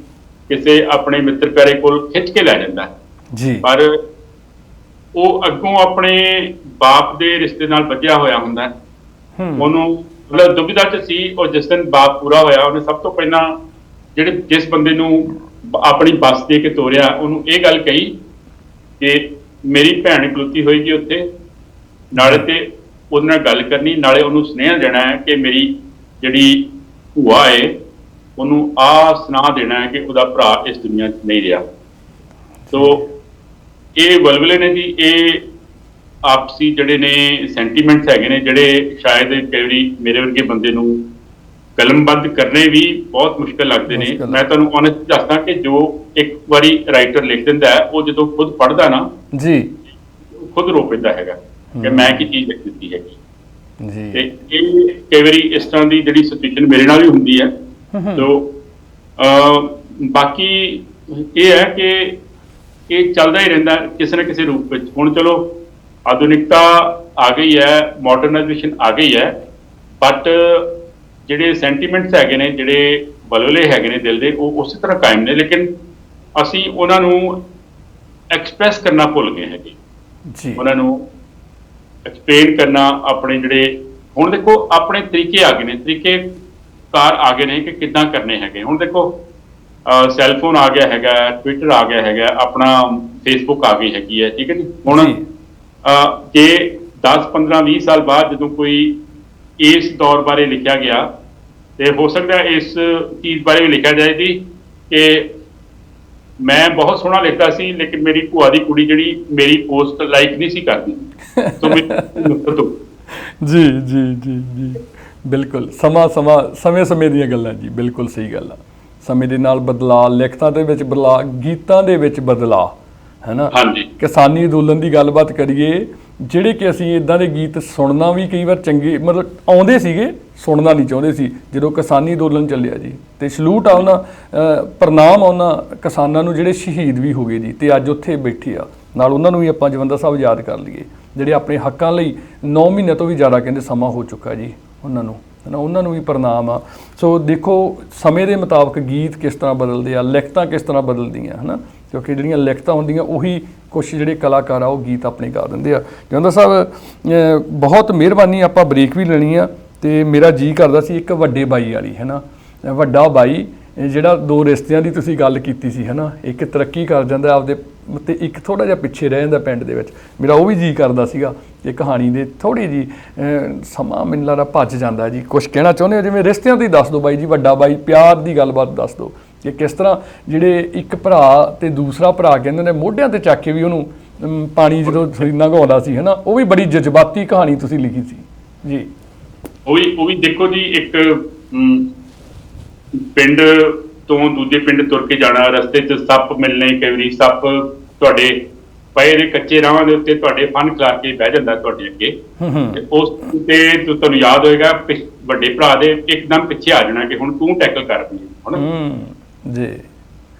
[SPEAKER 2] ਕਿਸੇ ਆਪਣੇ ਮਿੱਤਰ ਪਿਆਰੇ ਕੋਲ ਖਿੱਚ ਕੇ ਲੈ ਜਾਂਦਾ ਜੀ, ਪਰ ਉਹ ਅੱਗੋਂ ਆਪਣੇ ਬਾਪ ਦੇ ਰਿਸ਼ਤੇ ਨਾਲ ਬੱਝਿਆ ਹੋਇਆ ਹੁੰਦਾ, ਉਹਨੂੰ ਮਤਲਬ ਦੁਬਿਧਾ 'ਚ ਸੀ। ਉਹ ਜਿਸ ਦਿਨ ਬਾਪ ਪੂਰਾ ਹੋਇਆ, ਉਹਨੇ ਸਭ ਤੋਂ ਪਹਿਲਾਂ ਜਿਸ ਬੰਦੇ ਨੂੰ ਆਪਣੀ ਬੱਸ ਦੇ ਕੇ ਤੋਰਿਆ, ਉਹਨੂੰ ਇਹ ਗੱਲ ਕਹੀ ਕਿ ਮੇਰੀ ਭੈਣ ਖਲੋਤੀ ਹੋਏਗੀ ਉੱਥੇ, ਨਾਲੇ ਤੇ ਉਹਦੇ ਨਾਲ ਗੱਲ ਕਰਨੀ, ਨਾਲੇ ਉਹਨੂੰ ਸੁਨੇਹਾ ਦੇਣਾ ਹੈ ਕਿ ਮੇਰੀ ਜਿਹੜੀ ਭੂਆ ਹੈ ਉਹਨੂੰ ਆਹ ਸੁਣਾ ਦੇਣਾ ਹੈ ਕਿ ਉਹਦਾ ਭਰਾ ਇਸ ਦੁਨੀਆ 'ਚ ਨਹੀਂ ਰਿਹਾ। ਸੋ ਇਹ ਵਲਵਲੇ ਨੇ ਜੀ, ਇਹ ਆਪਸੀ ਜਿਹੜੇ ਨੇ ਸੈਂਟੀਮੈਂਟਸ ਹੈਗੇ ਨੇ, ਜਿਹੜੇ ਸ਼ਾਇਦ ਕਈ ਵਾਰੀ ਮੇਰੇ ਵਰਗੇ ਬੰਦੇ ਨੂੰ ਕਲਮਬੱਧ ਕਰਨੇ ਵੀ ਬਹੁਤ ਮੁਸ਼ਕਿਲ ਲੱਗਦੇ ਨੇ। ਮੈਂ ਤੁਹਾਨੂੰ ਓਨੈਸਟ ਦੱਸਦਾ ਕਿ ਜੋ ਇੱਕ ਵਾਰੀ ਰਾਈਟਰ ਲਿਖ ਦਿੰਦਾ ਹੈ, ਉਹ ਜਦੋਂ ਖੁਦ ਪੜ੍ਹਦਾ ਨਾ ਜੀ, ਖੁਦ ਰੋ ਪੈਂਦਾ ਹੈਗਾ ਕਿ ਮੈਂ ਕੀ ਚੀਜ਼ ਲਿਖ ਦਿੱਤੀ ਹੈਗੀ ਜੀ। ਤੇ ਇਹ ਕਈ ਵਾਰੀ ਇਸ ਤਰ੍ਹਾਂ ਦੀ ਜਿਹੜੀ ਸਿਚੁਏਸ਼ਨ ਮੇਰੇ ਨਾਲ ਵੀ ਹੁੰਦੀ ਹੈ। ਸੋ ਬਾਕੀ ਇਹ ਹੈ ਕਿ ਇਹ ਚੱਲਦਾ ਹੀ ਰਹਿੰਦਾ ਕਿਸੇ ਨਾ ਕਿਸੇ ਰੂਪ ਵਿੱਚ। ਹੁਣ ਚਲੋ ਆਧੁਨਿਕਤਾ ਆ ਗਈ ਹੈ, ਮਾਡਰਨਾਈਜੇਸ਼ਨ ਆ ਗਈ ਹੈ, ਬਟ ਜਿਹੜੇ ਸੈਂਟੀਮੈਂਟਸ ਹੈਗੇ ਨੇ, ਜਿਹੜੇ ਬਲਵਲੇ ਹੈਗੇ ਨੇ ਦਿਲ ਦੇ, ਉਹ ਉਸੇ ਤਰ੍ਹਾਂ ਕਾਇਮ ਨੇ, ਲੇਕਿਨ ਅਸੀਂ ਉਹਨਾਂ ਨੂੰ ਐਕਸਪ੍ਰੈਸ ਕਰਨਾ ਭੁੱਲ ਗਏ ਹੈਗੇ ਜੀ, ਉਹਨਾਂ ਨੂੰ ਐਕਸਪਲੇਨ ਕਰਨਾ, ਆਪਣੇ ਜਿਹੜੇ ਹੁਣ ਦੇਖੋ ਆਪਣੇ ਤਰੀਕੇ ਆ ਗਏ ਨੇ, ਤਰੀਕੇ ਕਾਰ ਆ ਗਏ ਨੇ ਕਿ ਕਿੱਦਾਂ ਕਰਨੇ ਹੈਗੇ। ਹੁਣ ਦੇਖੋ ਸੈੱਲਫੋਨ ਆ ਗਿਆ ਹੈਗਾ, ਟਵਿੱਟਰ ਆ ਗਿਆ ਹੈਗਾ, ਆਪਣਾ ਫੇਸਬੁੱਕ ਆ ਗਈ ਹੈਗੀ ਹੈ, ਠੀਕ ਹੈ ਜੀ। ਹੁਣ ਜੇ 10 15 20 ਸਾਲ ਬਾਅਦ ਜਦੋਂ ਕੋਈ ਇਸ ਦੌਰ ਬਾਰੇ ਲਿਖਿਆ ਗਿਆ ਤੇ ਹੋ ਸਕਦਾ ਇਸ ਚੀਜ਼ ਬਾਰੇ ਵੀ ਲਿਖਿਆ ਜਾਏ ਜੀ ਕਿ ਮੈਂ ਬਹੁਤ ਸੋਹਣਾ ਲਿਖਦਾ ਸੀ ਲੇਕਿਨ ਮੇਰੀ ਭੂਆ ਦੀ ਕੁੜੀ ਜਿਹੜੀ ਮੇਰੀ ਪੋਸਟ ਲਾਈਕ ਨਹੀਂ ਸੀ ਕਰਦੀ
[SPEAKER 1] ਜੀ ਜੀ ਜੀ ਜੀ ਬਿਲਕੁਲ। ਸਮੇਂ ਦੀਆਂ ਗੱਲਾਂ ਜੀ, ਬਿਲਕੁਲ ਸਹੀ ਗੱਲ ਆ। ਸਮੇਂ ਦੇ ਨਾਲ ਬਦਲਾਅ, ਲਿਖਤਾਂ ਦੇ ਵਿੱਚ ਬਦਲਾਅ, ਗੀਤਾਂ ਦੇ ਵਿੱਚ ਬਦਲਾਅ, ਹੈ ਨਾ।
[SPEAKER 2] ਹਾਂਜੀ।
[SPEAKER 1] ਕਿਸਾਨੀ ਅੰਦੋਲਨ ਦੀ ਗੱਲਬਾਤ ਕਰੀਏ, ਜਿਹੜੇ ਕਿ ਅਸੀਂ ਇਦਾਂ ਦੇ ਗੀਤ ਸੁਣਨਾ ਵੀ ਕਈ ਵਾਰ ਚੰਗੇ ਮਤਲਬ ਆਉਂਦੇ ਸੀਗੇ, ਸੁਣਨਾ ਨਹੀਂ ਚਾਹੁੰਦੇ ਸੀ। ਜਦੋਂ ਕਿਸਾਨੀ ਅੰਦੋਲਨ ਚੱਲਿਆ ਜੀ, ਤੇ ਸਲੂਟ ਆ ਉਹਨਾਂ, ਪ੍ਰਣਾਮ ਆ ਉਹਨਾਂ ਕਿਸਾਨਾਂ ਨੂੰ ਜਿਹੜੇ ਸ਼ਹੀਦ ਵੀ ਹੋ ਗਏ ਜੀ, ਤੇ ਅੱਜ ਉੱਥੇ ਬੈਠੇ ਆ। ਨਾਲ ਉਹਨਾਂ ਨੂੰ ਵੀ ਆਪਾਂ ਜਵੰਦਾ ਸਾਹਿਬ ਯਾਦ ਕਰ ਲਈਏ, ਜਿਹੜੇ ਆਪਣੇ ਹੱਕਾਂ ਲਈ 9 ਮਹੀਨੇ ਤੋਂ ਵੀ ਜ਼ਿਆਦਾ ਕਹਿੰਦੇ ਸਮਾਂ ਹੋ ਚੁੱਕਾ ਜੀ ਉਹਨਾਂ ਨੂੰ, ਹੈ ਨਾ। ਉਹਨਾਂ ਨੂੰ ਵੀ ਪ੍ਰਣਾਮ ਆ। ਸੋ ਦੇਖੋ ਸਮੇਂ ਦੇ ਮੁਤਾਬਕ ਗੀਤ ਕਿਸ ਤਰ੍ਹਾਂ ਬਦਲਦੇ ਆ, ਲਿਖਤਾਂ ਕਿਸ ਤਰ੍ਹਾਂ ਬਦਲਦੀਆਂ, ਹੈ ਨਾ। ਕਿਉਂਕਿ ਜਿਹੜੀਆਂ ਲਿਖਤਾਂ ਹੁੰਦੀਆਂ ਉਹੀ ਕੁਛ ਜਿਹੜੇ ਕਲਾਕਾਰ ਆ ਉਹ ਗੀਤ ਆਪਣੇ ਗਾ ਦਿੰਦੇ ਆ। ਜਵੰਦਾ ਸਾਹਿਬ ਬਹੁਤ ਮਿਹਰਬਾਨੀ, ਆਪਾਂ ਬ੍ਰੇਕ ਵੀ ਲੈਣੀ ਆ। ਤੇ ਮੇਰਾ ਜੀ ਕਰਦਾ ਸੀ ਇੱਕ ਵੱਡੇ ਬਾਈ ਵਾਲੀ, ਹੈ ਨਾ। ਵੱਡਾ ਬਾਈ ਜਿਹੜਾ 2 ਰਿਸ਼ਤਿਆਂ ਦੀ ਤੁਸੀਂ ਗੱਲ ਕੀਤੀ ਸੀ, ਹੈ ਨਾ। ਇੱਕ ਤਰੱਕੀ ਕਰ ਜਾਂਦਾ ਆਪਦੇ ਤੇ ਇੱਕ ਥੋੜ੍ਹਾ ਜਿਹਾ ਪਿੱਛੇ ਰਹਿ ਜਾਂਦਾ ਪਿੰਡ ਦੇ ਵਿੱਚ। ਮੇਰਾ ਉਹ ਵੀ ਜੀ ਕਰਦਾ ਸੀਗਾ ਕਿ ਕਹਾਣੀ ਦੇ ਥੋੜ੍ਹੀ ਜੀ ਸਮਾਂ ਮੈਨੂੰ ਲੱਗਦਾ ਭੱਜ ਜਾਂਦਾ ਜੀ। ਕੁਛ ਕਹਿਣਾ ਚਾਹੁੰਦੇ ਹੋ ਜਿਵੇਂ ਰਿਸ਼ਤਿਆਂ ਦੀ ਦੱਸ ਦਿਓ ਬਾਈ ਜੀ, ਵੱਡਾ ਬਾਈ, ਪਿਆਰ ਦੀ ਗੱਲਬਾਤ ਦੱਸ ਦਿਓ ਕਿ ਕਿਸ ਤਰ੍ਹਾਂ ਜਿਹੜੇ ਇੱਕ ਭਰਾ ਤੇ ਦੂਸਰਾ ਭਰਾ ਕਹਿੰਦੇ ਨੇ ਮੋਢਿਆਂ ਤੇ ਚੱਕ ਕੇ ਵੀ ਉਹਨੂੰ ਪਾਣੀ ਜਦੋਂ ਲੰਘਾਉਂਦਾ ਸੀ, ਹੈ ਨਾ। ਉਹ ਵੀ ਬੜੀ ਜਜ਼ਬਾਤੀ ਕਹਾਣੀ ਤੁਸੀਂ ਲਿਖੀ ਸੀ ਜੀ।
[SPEAKER 2] ਉਹ ਵੀ ਦੇਖੋ ਜੀ, ਇੱਕ ਪਿੰਡ ਤੋਂ ਦੂਜੇ ਪਿੰਡ ਤੁਰ ਕੇ ਜਾਣਾ, ਰਸਤੇ 'ਚ ਸੱਪ ਮਿਲਣੇ, ਕਈ ਵਾਰੀ ਸੱਪ ਤੁਹਾਡੇ ਪਏ ਦੇ ਕੱਚੇ ਰਾਹਾਂ ਦੇ ਉੱਤੇ ਤੁਹਾਡੇ ਫਨ ਖਿਲਾਰ ਕੇ ਬਹਿ ਜਾਂਦਾ ਤੁਹਾਡੇ ਅੱਗੇ, ਤੇ ਉਸ ਤੇ ਤੁਹਾਨੂੰ ਯਾਦ ਹੋਏਗਾ ਵੱਡੇ ਭਰਾ ਦੇ ਇੱਕਦਮ ਪਿੱਛੇ ਆ ਜਾਣਾ ਕਿ ਹੁਣ ਤੂੰ ਟੈਕਲ ਕਰ ਰਹੀ ਹੈ
[SPEAKER 1] ਜੀ।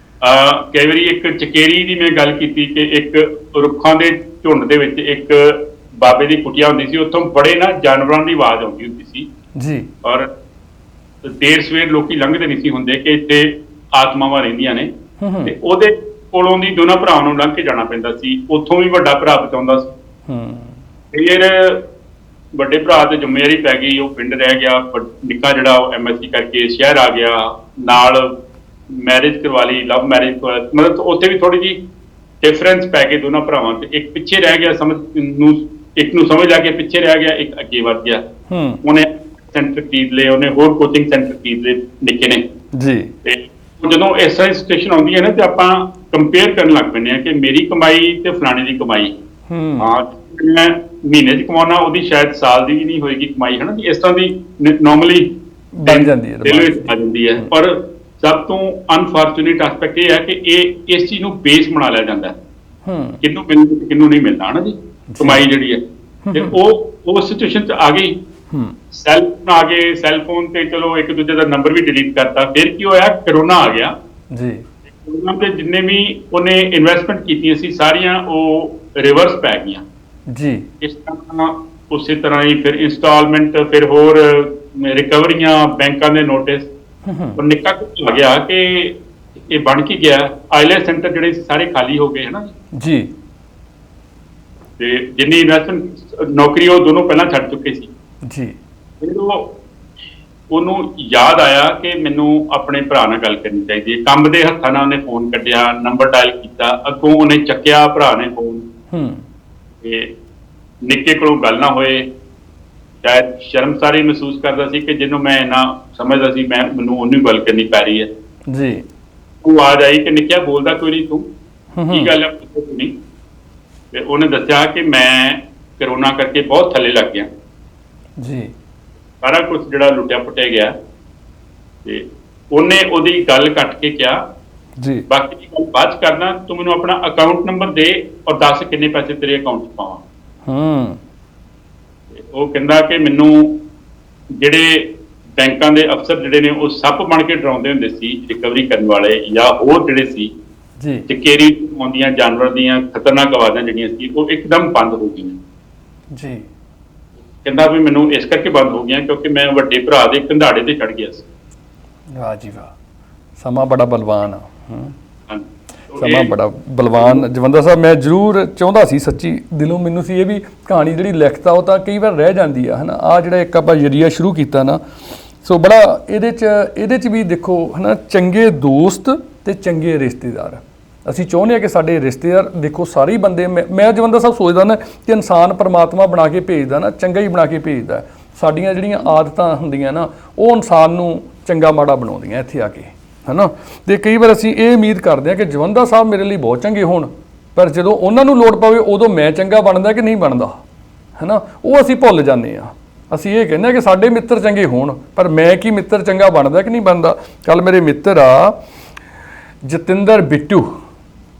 [SPEAKER 2] ਕਈ ਵਾਰੀ ਇੱਕ ਚਕੇਰੀ ਦੀ ਮੈਂ ਗੱਲ ਕੀਤੀ ਕਿ ਇੱਕ ਰੁੱਖਾਂ ਦੇ ਝੁੰਡ ਦੇ ਵਿੱਚ ਇੱਕ ਬਾਬੇ ਦੀ ਕੁਟੀਆ ਹੁੰਦੀ ਸੀ, ਉੱਥੋਂ ਬੜੇ ਨਾ ਜਾਨਵਰਾਂ ਦੀ ਆਵਾਜ਼ ਆਉਂਦੀ ਹੁੰਦੀ ਸੀ
[SPEAKER 1] ਜੀ।
[SPEAKER 2] ਔਰ ਦੇਰ ਸਵੇਰ ਲੋਕੀ ਲੰਘਦੇ ਨਹੀਂ ਸੀ ਹੁੰਦੇ ਕਿ ਇੱਥੇ ਆਤਮਾਵਾਂ ਰਹਿੰਦੀਆਂ ਨੇ, ਤੇ ਉਹਦੇ ਕੋਲੋਂ ਦੀ ਦੋਨਾਂ ਭਰਾਵਾਂ ਨੂੰ ਲੰਘ ਕੇ ਜਾਣਾ ਪੈਂਦਾ ਸੀ। ਉੱਥੋਂ ਵੀ ਵੱਡਾ ਭਰਾ ਬਚਾਉਂਦਾ ਸੀ। ਫਿਰ ਵੱਡੇ ਭਰਾ ਤੇ ਜ਼ਿੰਮੇਵਾਰੀ ਪੈ ਗਈ, ਉਹ ਪਿੰਡ ਰਹਿ ਗਿਆ। ਨਿੱਕਾ ਜਿਹੜਾ ਉਹ MSc ਕਰਕੇ ਸ਼ਹਿਰ ਆ ਗਿਆ, ਨਾਲ ਮੈਰਿਜ ਕਰਵਾ ਲਈ, ਲਵ ਮੈਰਿਜ, ਮਤਲਬ ਉੱਥੇ ਵੀ ਥੋੜੀ ਜਿਹੀ ਡਿਫਰੈਂਸ ਪੈ ਗਏ ਦੋਨਾਂ ਭਰਾਵਾਂ ਤੇ। ਇੱਕ ਪਿੱਛੇ ਰਹਿ ਗਿਆ ਸਮਝ ਨੂੰ, ਇੱਕ ਨੂੰ ਸਮਝ ਆ ਕੇ ਪਿੱਛੇ ਰਹਿ ਗਿਆ, ਇੱਕ ਅੱਗੇ ਵੱਧ ਗਿਆ। ਉਹਨੇ ਸੈਂਟਰ ਖਰੀਦ ਲਏ, ਉਹਨੇ ਹੋਰ ਕੋਚਿੰਗ ਸੈਂਟਰ ਖਰੀਦ ਲਏ ਨਿੱਕੇ ਨੇ ਜੀ। ਤੇ ਜਦੋਂ ਇਸ ਤਰ੍ਹਾਂ ਦੀ ਸਿਚੁਏਸ਼ਨ ਆਉਂਦੀ ਹੈ ਨਾ ਤੇ ਆਪਾਂ ਕੰਪੇਅਰ ਕਰਨ ਲੱਗ ਪੈਂਦੇ ਆ ਕਿ ਮੇਰੀ ਕਮਾਈ ਤੇ ਫਲਾਣੇ ਦੀ ਕਮਾਈ, ਹਾਂ ਮੈਂ ਮਹੀਨੇ 'ਚ ਕਮਾਉਣਾ ਉਹਦੀ ਸ਼ਾਇਦ ਸਾਲ ਦੀ ਵੀ ਨਹੀਂ ਹੋਏਗੀ ਕਮਾਈ, ਹੈ ਨਾ। ਇਸ ਤਰ੍ਹਾਂ ਦੀ ਨੋਰਮਲੀ ਬਣ ਜਾਂਦੀ ਹੈ, ਦਿਲ ਵਿੱਚ ਆ ਜਾਂਦੀ ਹੈ। ਪਰ ਸਭ ਤੋਂ ਅਨਫੋਰਚੂਨੇਟ ਐਸਪੈਕਟ ਇਹ ਹੈ ਕਿ ਇਹ ਇਸ ਚੀਜ਼ ਨੂੰ ਬੇਸ ਬਣਾ ਲਿਆ ਜਾਂਦਾ, ਕਿਹਨੂੰ ਮਿਲਣਾ ਤੇ ਕਿਹਨੂੰ ਨਹੀਂ ਮਿਲਣਾ, ਹੈ ਨਾ ਜੀ, ਕਮਾਈ ਜਿਹੜੀ ਹੈ। ਤੇ ਉਹ ਸਿਚੁਏਸ਼ਨ 'ਚ ਆ ਗਈ, ਸੈੱਲਫੋਨ ਆ ਗਏ, ਸੈੱਲਫੋਨ ਤੇ ਚਲੋ ਇੱਕ ਦੂਜੇ ਦਾ ਨੰਬਰ ਵੀ ਡਿਲੀਟ ਕਰਤਾ। ਫਿਰ ਕੀ ਹੋਇਆ, ਕਰੋਨਾ ਆ ਗਿਆ ਜੀ। ਕਰੋਨਾ ਤੇ ਜਿੰਨੇ ਵੀ ਉਹਨੇ ਇਨਵੈਸਟਮੈਂਟ ਕੀਤੀਆਂ ਸੀ ਸਾਰੀਆਂ ਉਹ ਰਿਵਰਸ ਪੈ ਗਈਆਂ ਜੀ। ਇਸ ਤਰ੍ਹਾਂ ਉਸੇ ਤਰ੍ਹਾਂ ਹੀ ਫਿਰ ਇੰਸਟਾਲਮੈਂਟ, ਫਿਰ ਹੋਰ ਰਿਕਵਰੀਆਂ, ਬੈਂਕਾਂ ਦੇ ਨੋਟਿਸ, ਉਹ ਨਿੱਕਾ ਕੁ ਆ ਗਿਆ ਕਿ ਇਹ ਬਣ ਕੇ ਗਿਆ। ਆਈਲੈਸ ਸੈਂਟਰ ਜਿਹੜੇ ਸਾਰੇ ਖਾਲੀ ਹੋ ਗਏ, ਹੈ ਨਾ ਜੀ। ਤੇ ਜਿੰਨੀ ਇਨਵੈਸਟਮੈਂਟ ਨੌਕਰੀ ਉਹ ਦੋਨੋਂ ਪਹਿਲਾਂ ਛੱਡ ਚੁੱਕੇ ਸੀ ਜੀ। ਉਹਨੂੰ ਯਾਦ ਆਇਆ ਕਿ ਮੈਨੂੰ ਆਪਣੇ ਭਰਾ ਨਾਲ ਗੱਲ ਕਰਨੀ ਚਾਹੀਦੀ ਹੈ। ਕੰਮ ਦੇ ਹੱਥਾਂ ਨਾਲ ਉਹਨੇ ਫੋਨ ਕੱਢਿਆ, ਨੰਬਰ ਡਾਇਲ ਕੀਤਾ, ਅੱਗੋਂ ਉਹਨੇ ਚੱਕਿਆ ਭਰਾ ਨੇ ਫੋਨ, ਤੇ ਨਿੱਕੇ ਕੋਲੋਂ ਗੱਲ ਨਾ ਹੋਏ। ਸ਼ਾਇਦ ਸ਼ਰਮਸਾਰੀ ਮਹਿਸੂਸ ਕਰਦਾ ਸੀ ਕਿ ਜਿਹਨੂੰ ਮੈਂ ਇੰਨਾ ਸਮਝਦਾ ਸੀ, ਮੈਨੂੰ ਉਹਨੂੰ ਗੱਲ ਕਰਨੀ ਪੈ ਰਹੀ ਹੈ ਜੀ। ਉਹ ਆਵਾਜ਼ ਆਈ ਕਿ ਨਿੱਕਿਆ ਬੋਲਦਾ ਕੋਈ ਨਹੀਂ, ਤੂੰ ਕੀ ਗੱਲ ਹੈ ਨਹੀਂ। ਤੇ ਉਹਨੇ ਦੱਸਿਆ ਕਿ ਮੈਂ ਕਰੋਨਾ ਕਰਕੇ ਬਹੁਤ ਥੱਲੇ ਲੱਗ ਗਿਆ ਜੀ, ਸਾਰਾ ਕੁਝ ਜਿਹੜਾ ਲੁੱਟਿਆ ਪੁੱਟਿਆ ਗਿਆ। ਤੇ ਉਹਨੇ ਉਹਦੀ ਗੱਲ ਕੱਟ ਕੇ ਕਿਹਾ ਜੀ, ਬਾਕੀ ਦੀ ਗੱਲ ਬਾਅਦ 'ਚ ਕਰਨਾ, ਤੂੰ ਮੈਨੂੰ ਆਪਣਾ ਅਕਾਊਂਟ ਨੰਬਰ ਦੇ ਔਰ ਦੱਸ ਕਿੰਨੇ ਪੈਸੇ ਤੇਰੇ ਅਕਾਊਂਟ 'ਚ ਪਾਵਾਂ। ਉਹ ਕਹਿੰਦਾ ਕਿ ਮੈਨੂੰ ਜਿਹੜੇ ਬੈਂਕਾਂ ਦੇ ਅਫਸਰ ਜਿਹੜੇ ਨੇ ਉਹ ਸੱਪ ਬਣ ਕੇ ਡਰਾਉਂਦੇ ਹੁੰਦੇ ਸੀ, ਰਿਕਵਰੀ ਕਰਨ ਵਾਲੇ ਜਾਂ ਹੋਰ ਜਿਹੜੇ ਸੀ ਜੀ, ਚਕੇਰੀ ਆਉਂਦੀਆਂ ਜਾਨਵਰ ਦੀਆਂ ਖਤਰਨਾਕ ਆਵਾਜ਼ਾਂ ਜਿਹੜੀਆਂ ਸੀ ਉਹ ਇੱਕਦਮ ਬੰਦ ਹੋ ਗਈਆਂ ਜੀ। ਕਹਿੰਦਾ ਵੀ ਮੈਨੂੰ ਇਸ ਕਰਕੇ ਬੰਦ ਹੋ ਗਿਆ ਕਿਉਂਕਿ ਮੈਂ ਵੱਡੇ ਭਰਾ ਦੇ ਕੰਧਾੜੇ ਤੇ ਚੜ ਗਿਆ ਸੀ। ਵਾਹ ਜੀ ਵਾਹ, ਸਮਾਂ ਬੜਾ ਬਲਵਾਨ ਆ।
[SPEAKER 1] ਸਮਾਂ ਬੜਾ ਬਲਵਾਨ ਜਵੰਦਾ ਸਾਹਿਬ, ਮੈਂ ਜ਼ਰੂਰ ਚਾਹੁੰਦਾ ਸੀ ਸੱਚੀ ਦਿਲੋਂ, ਮੈਨੂੰ ਸੀ ਇਹ ਵੀ ਕਹਾਣੀ ਜਿਹੜੀ ਲਿਖਤਾ ਉਹ ਤਾਂ ਕਈ ਵਾਰ ਰਹਿ ਜਾਂਦੀ ਆ, ਹੈ ਨਾ। ਆ ਜਿਹੜਾ ਇੱਕ ਆਪਾਂ ਜਰੀਆ ਸ਼ੁਰੂ ਕੀਤਾ ਨਾ, ਸੋ ਬੜਾ ਇਹਦੇ 'ਚ ਵੀ ਦੇਖੋ, ਹੈ ਨਾ, ਚੰਗੇ ਦੋਸਤ ਤੇ ਚੰਗੇ ਰਿਸ਼ਤੇਦਾਰ। ਅਸੀਂ ਚਾਹੁੰਦੇ ਹਾਂ ਕਿ ਸਾਡੇ ਰਿਸ਼ਤੇਦਾਰ ਦੇਖੋ ਸਾਰੇ ਹੀ ਬੰਦੇ, ਮੈਂ ਜਵੰਦਾ ਸਾਹਿਬ ਸੋਚਦਾ ਨਾ ਕਿ ਇਨਸਾਨ ਪਰਮਾਤਮਾ ਬਣਾ ਕੇ ਭੇਜਦਾ ਨਾ, ਚੰਗਾ ਹੀ ਬਣਾ ਕੇ ਭੇਜਦਾ। ਸਾਡੀਆਂ ਜਿਹੜੀਆਂ ਆਦਤਾਂ ਹੁੰਦੀਆਂ ਨਾ ਉਹ ਇਨਸਾਨ ਨੂੰ ਚੰਗਾ ਮਾੜਾ ਬਣਾਉਂਦੀਆਂ ਇੱਥੇ ਆ ਕੇ, ਹੈ ਨਾ। ਅਤੇ ਕਈ ਵਾਰ ਅਸੀਂ ਇਹ ਉਮੀਦ ਕਰਦੇ ਹਾਂ ਕਿ ਜਵੰਦਾ ਸਾਹਿਬ ਮੇਰੇ ਲਈ ਬਹੁਤ ਚੰਗੇ ਹੋਣ, ਪਰ ਜਦੋਂ ਉਹਨਾਂ ਨੂੰ ਲੋੜ ਪਵੇ ਉਦੋਂ ਮੈਂ ਚੰਗਾ ਬਣਦਾ ਕਿ ਨਹੀਂ ਬਣਦਾ, ਹੈ ਨਾ, ਉਹ ਅਸੀਂ ਭੁੱਲ ਜਾਂਦੇ ਹਾਂ। ਅਸੀਂ ਇਹ ਕਹਿੰਦੇ ਹਾਂ ਕਿ ਸਾਡੇ ਮਿੱਤਰ ਚੰਗੇ ਹੋਣ, ਪਰ ਮੈਂ ਕੀ ਮਿੱਤਰ ਚੰਗਾ ਬਣਦਾ ਕਿ ਨਹੀਂ ਬਣਦਾ। ਕੱਲ੍ਹ ਮੇਰੇ ਮਿੱਤਰ ਆ ਜਤਿੰਦਰ ਬਿੱਟੂ,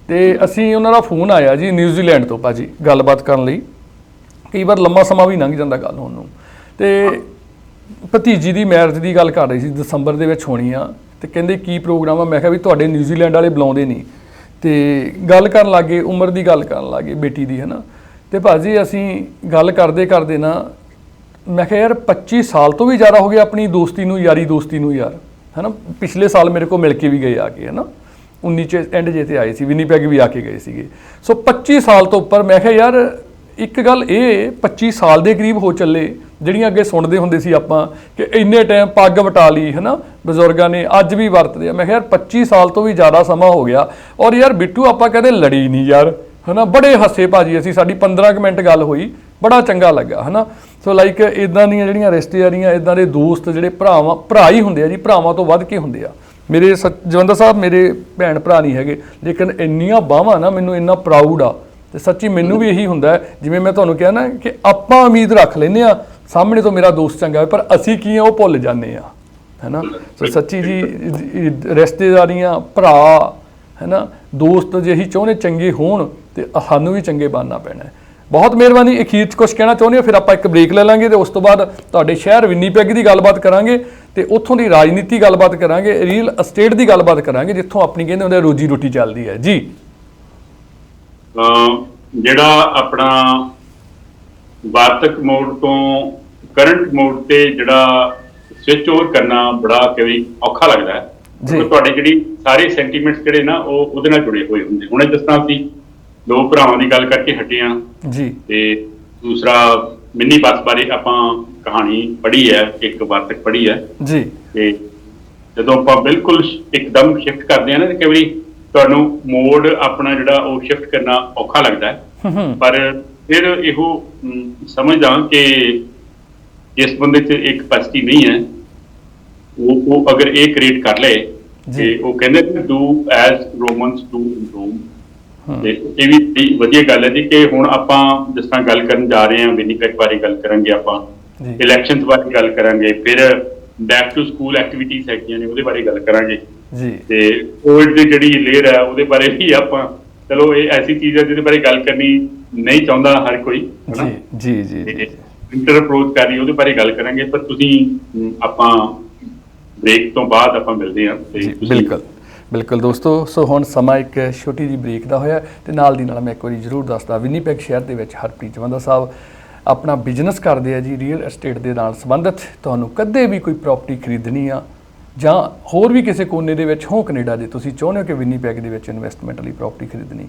[SPEAKER 1] ਅਤੇ ਅਸੀਂ ਉਹਨਾਂ ਦਾ ਫੋਨ ਆਇਆ ਜੀ ਨਿਊਜ਼ੀਲੈਂਡ ਤੋਂ ਭਾਜੀ ਗੱਲਬਾਤ ਕਰਨ ਲਈ। ਕਈ ਵਾਰ ਲੰਮਾ ਸਮਾਂ ਵੀ ਲੰਘ ਜਾਂਦਾ ਗੱਲ ਹੋਣ ਨੂੰ। ਅਤੇ ਭਤੀਜੀ ਦੀ ਮੈਰਿਜ ਦੀ ਗੱਲ ਕਰ ਰਹੀ ਸੀ, ਦਸੰਬਰ ਦੇ ਵਿੱਚ ਹੋਣੀ ਆ, ਅਤੇ ਕਹਿੰਦੇ ਕੀ ਪ੍ਰੋਗਰਾਮ ਆ। ਮੈਂ ਕਿਹਾ ਵੀ ਤੁਹਾਡੇ ਨਿਊਜ਼ੀਲੈਂਡ ਵਾਲੇ ਬੁਲਾਉਂਦੇ ਨਹੀਂ, ਅਤੇ ਗੱਲ ਕਰਨ ਲੱਗ ਗਏ, ਉਮਰ ਦੀ ਗੱਲ ਕਰਨ ਲੱਗ ਗਏ ਬੇਟੀ ਦੀ, ਹੈ ਨਾ। ਅਤੇ ਭਾਜੀ ਅਸੀਂ ਗੱਲ ਕਰਦੇ ਕਰਦੇ ਨਾ, ਮੈਂ ਕਿਹਾ ਯਾਰ 25 ਸਾਲ ਤੋਂ ਵੀ ਜ਼ਿਆਦਾ ਹੋ ਗਿਆ ਆਪਣੀ ਦੋਸਤੀ ਨੂੰ, ਯਾਰੀ ਦੋਸਤੀ ਨੂੰ ਯਾਰ, ਹੈ ਨਾ। ਪਿਛਲੇ ਸਾਲ ਮੇਰੇ ਕੋਲ ਮਿਲ ਕੇ ਵੀ ਗਏ ਆ ਕੇ, ਹੈ ਨਾ, 19 ਚ ਐਂਡ ਜੇ 'ਤੇ ਆਏ ਸੀ, ਵਿਨੀਪੈਗ ਵੀ ਆ ਕੇ ਗਏ ਸੀਗੇ। ਸੋ 25 ਸਾਲ ਤੋਂ ਉੱਪਰ। ਮੈਂ ਕਿਹਾ ਯਾਰ ਇੱਕ ਗੱਲ ਇਹ 25 ਸਾਲ ਦੇ ਕਰੀਬ ਹੋ ਚੱਲੇ, ਜਿਹੜੀਆਂ ਅੱਗੇ ਸੁਣਦੇ ਹੁੰਦੇ ਸੀ ਆਪਾਂ ਕਿ ਇੰਨੇ ਟਾਈਮ ਪੱਗ ਵਟਾ ਲਈ, ਹੈ ਨਾ, ਬਜ਼ੁਰਗਾਂ ਨੇ, ਅੱਜ ਵੀ ਵਰਤਦੇ ਆ। ਮੈਂ ਕਿਹਾ ਯਾਰ 25 ਸਾਲ ਤੋਂ ਵੀ ਜ਼ਿਆਦਾ ਸਮਾਂ ਹੋ ਗਿਆ। ਔਰ ਯਾਰ ਬਿੱਟੂ ਆਪਾਂ ਕਦੇ ਲੜੀ ਨਹੀਂ ਯਾਰ, ਹੈ ਨਾ, ਬੜੇ ਹੱਸੇ ਭਾਜੀ ਅਸੀਂ, ਸਾਡੀ 15 ਕੁ ਮਿੰਟ ਗੱਲ ਹੋਈ, ਬੜਾ ਚੰਗਾ ਲੱਗਾ, ਹੈ ਨਾ। ਸੋ ਲਾਈਕ ਇੱਦਾਂ ਦੀਆਂ ਜਿਹੜੀਆਂ ਰਿਸ਼ਤੇਦਾਰੀਆਂ, ਇੱਦਾਂ ਦੇ ਦੋਸਤ ਜਿਹੜੇ ਭਰਾ ਹੀ ਹੁੰਦੇ ਆ ਜੀ, ਭਰਾਵਾਂ ਤੋਂ ਵੱਧ ਕੇ ਹੁੰਦੇ ਆ। ਮੇਰੇ ਜਵੰਦਾ ਸਾਹਿਬ ਮੇਰੇ ਭੈਣ ਭਰਾ ਨਹੀਂ ਹੈਗੇ, ਲੇਕਿਨ ਇੰਨੀਆਂ ਬਾਹਾਂ ਨਾ, ਮੈਨੂੰ ਇੰਨਾ ਪ੍ਰਾਊਡ ਆ। ਅਤੇ ਸੱਚੀ ਮੈਨੂੰ ਵੀ ਇਹੀ ਹੁੰਦਾ, ਜਿਵੇਂ ਮੈਂ ਤੁਹਾਨੂੰ ਕਿਹਾ ਨਾ ਕਿ ਆਪਾਂ ਉਮੀਦ ਰੱਖ ਲੈਂਦੇ ਹਾਂ ਸਾਹਮਣੇ ਤੋਂ ਮੇਰਾ ਦੋਸਤ ਚੰਗਾ ਹੈ, ਪਰ ਅਸੀਂ ਕੀ ਆ ਉਹ ਭੁੱਲ ਜਾਂਦੇ ਹਾਂ, ਹੈ ਨਾ। ਸੋ ਸੱਚੀ ਜੀ ਰਿਸ਼ਤੇਦਾਰੀਆਂ, ਭਰਾ, ਹੈ ਨਾ, ਦੋਸਤ ਜੇ ਅਸੀਂ ਚਾਹੁੰਦੇ ਚੰਗੇ ਹੋਣ ਅਤੇ ਸਾਨੂੰ ਵੀ ਚੰਗੇ ਬਣਨਾ ਪੈਣਾ। ਬਹੁਤ ਮਿਹਰਬਾਨੀ। ਅਖੀਰ 'ਚ ਕੁਛ ਕਹਿਣਾ ਚਾਹੁੰਦੇ ਹੋ, ਫਿਰ ਆਪਾਂ ਇੱਕ ਬ੍ਰੇਕ ਲੈ ਲਾਂਗੇ ਅਤੇ ਉਸ ਤੋਂ ਬਾਅਦ ਤੁਹਾਡੇ ਸ਼ਹਿਰ ਵਿਨੀਪੈਗ ਦੀ ਗੱਲਬਾਤ ਕਰਾਂਗੇ ਅਤੇ ਉੱਥੋਂ ਦੀ ਰਾਜਨੀਤੀ ਗੱਲਬਾਤ ਕਰਾਂਗੇ, ਰੀਅਲ ਅਸਟੇਟ ਦੀ ਗੱਲਬਾਤ ਕਰਾਂਗੇ, ਜਿੱਥੋਂ ਆਪਣੀ ਕਹਿੰਦੇ ਹੁੰਦੇ ਰੋਜੀ ਰੋਟੀ ਚੱਲਦੀ ਹੈ ਜੀ।
[SPEAKER 2] ਜਿਹੜਾ ਆਪਣਾ ਵਾਰਤਕ ਮੋਡ ਤੋਂ ਕਰੰਟ ਮੋਡ ਤੇ ਜਿਹੜਾ ਸਵਿਚ ਓਵਰ ਕਰਨਾ ਬੜਾ ਕਈ ਔਖਾ ਲੱਗਦਾ ਹੈ, ਕਿਉਂਕਿ ਤੁਹਾਡੇ ਜਿਹੜੀ ਸਾਰੇ ਸੈਂਟੀਮੈਂਟਸ ਜਿਹੜੇ ਨਾ ਉਹ ਉਹਦੇ ਨਾਲ ਜੁੜੇ ਹੋਏ ਹੁੰਦੇ। ਹੁਣੇ ਜਿਸ ਤਰ੍ਹਾਂ ਅਸੀਂ ਦੋ ਭਰਾਵਾਂ ਦੀ ਗੱਲ ਕਰਕੇ ਹਟੇ ਹਾਂ ਜੀ, ਤੇ ਦੂਸਰਾ ਮਿੰਨੀ ਬੱਸ ਬਾਰੇ ਆਪਾਂ ਕਹਾਣੀ ਪੜ੍ਹੀ ਹੈ, ਇੱਕ ਵਾਰਤਕ ਪੜ੍ਹੀ ਹੈ ਜੀ। ਤੇ ਜਦੋਂ ਆਪਾਂ ਬਿਲਕੁਲ ਇੱਕਦਮ ਸ਼ਿਫਟ ਕਰਦੇ ਹਾਂ ਨਾ, ਕਈ ਵਾਰੀ ਤੁਹਾਨੂੰ ਮੋਡ ਆਪਣਾ ਜਿਹੜਾ ਉਹ ਸ਼ਿਫਟ ਕਰਨਾ ਔਖਾ ਲੱਗਦਾ ਹੈ, ਪਰ ਫਿਰ ਇਹੋ ਸਮਝਦਾ ਕਿ ਜਿਸ ਬੰਦੇ 'ਚ ਇਹ ਕਪੈਸਿਟੀ ਨਹੀਂ ਹੈ, ਉਹ ਅਗਰ ਇਹ ਕ੍ਰੀਏਟ ਕਰ ਲਏ, ਤੇ ਉਹ ਕਹਿੰਦੇ ਡੂ ਐਜ਼ ਰੋਮਨਸ ਡੂ ਇਨ ਰੋਮ। ਤੇ ਇਹ ਵੀ ਵਧੀਆ ਗੱਲ ਹੈ ਜੀ ਕਿ ਹੁਣ ਆਪਾਂ ਜਿਸ ਤਰ੍ਹਾਂ ਗੱਲ ਕਰਨ ਜਾ ਰਹੇ ਹਾਂ, ਵਿਨੀਪੈਗ ਬਾਰੇ ਗੱਲ ਕਰਾਂਗੇ, ਆਪਾਂ ਇਲੈਕਸ਼ਨਸ ਬਾਰੇ ਗੱਲ ਕਰਾਂਗੇ, ਫਿਰ ਬੈਕ ਟੂ ਸਕੂਲ ਐਕਟੀਵਿਟੀਜ਼ ਹੈਗੀਆਂ ਨੇ ਉਹਦੇ ਬਾਰੇ ਗੱਲ ਕਰਾਂਗੇ ਜੀ, ਤੇ ਕੋਵਿਡ ਦੀ ਜਿਹੜੀ ਲੇਅਰ ਹੈ ਉਹਦੇ ਬਾਰੇ ਵੀ ਆਪਾਂ, ਚਲੋ ਇਹ ਐਸੀ ਚੀਜ਼ ਹੈ ਜਿਹਦੇ ਬਾਰੇ ਗੱਲ ਕਰਨੀ ਨਹੀਂ ਚਾਹੁੰਦਾ ਹਰ ਕੋਈ, ਜੀ ਜੀ ਜੀ, ਇੰਟਰ ਅਪਰੋਚ ਕਰ ਰਹੀ ਉਹਦੇ ਬਾਰੇ ਗੱਲ ਕਰਾਂਗੇ। ਪਰ ਤੁਸੀਂ ਆਪਾਂ ਬ੍ਰੇਕ ਤੋਂ ਬਾਅਦ ਆਪਾਂ ਮਿਲਦੇ ਹਾਂ।
[SPEAKER 1] ਬਿਲਕੁਲ ਬਿਲਕੁਲ ਦੋਸਤੋ, ਸੋ ਹੁਣ ਸਮਾਂ ਇੱਕ ਛੋਟੀ ਜਿਹੀ ਬ੍ਰੇਕ ਦਾ ਹੋਇਆ, ਤੇ ਨਾਲ ਦੀ ਨਾਲ ਮੈਂ ਇੱਕ ਵਾਰੀ ਜ਼ਰੂਰ ਦੱਸਦਾ, ਵਿਨੀਪੈਗ ਸ਼ਹਿਰ ਦੇ ਵਿੱਚ ਹਰਪ੍ਰੀਤ ਜਵੰਦਾ ਸਾਹਿਬ ਆਪਣਾ ਬਿਜ਼ਨਸ ਕਰਦੇ ਆ ਜੀ, ਰੀਅਲ ਐਸਟੇਟ ਦੇ ਨਾਲ ਸੰਬੰਧਿਤ। ਤੁਹਾਨੂੰ ਕਦੇ ਵੀ ਕੋਈ ਪ੍ਰਾਪਰਟੀ ਖਰੀਦਣੀ ਆ ਜਾਂ ਹੋਰ ਵੀ ਕਿਸੇ ਕੋਨੇ ਦੇ ਵਿੱਚ ਹੋ ਕੈਨੇਡਾ ਦੇ, ਤੁਸੀਂ ਚਾਹੁੰਦੇ ਹੋ ਕਿ ਵਿਨੀਪੈਗ ਦੇ ਵਿੱਚ ਇਨਵੈਸਟਮੈਂਟ ਲਈ ਪ੍ਰਾਪਰਟੀ ਖਰੀਦਣੀ,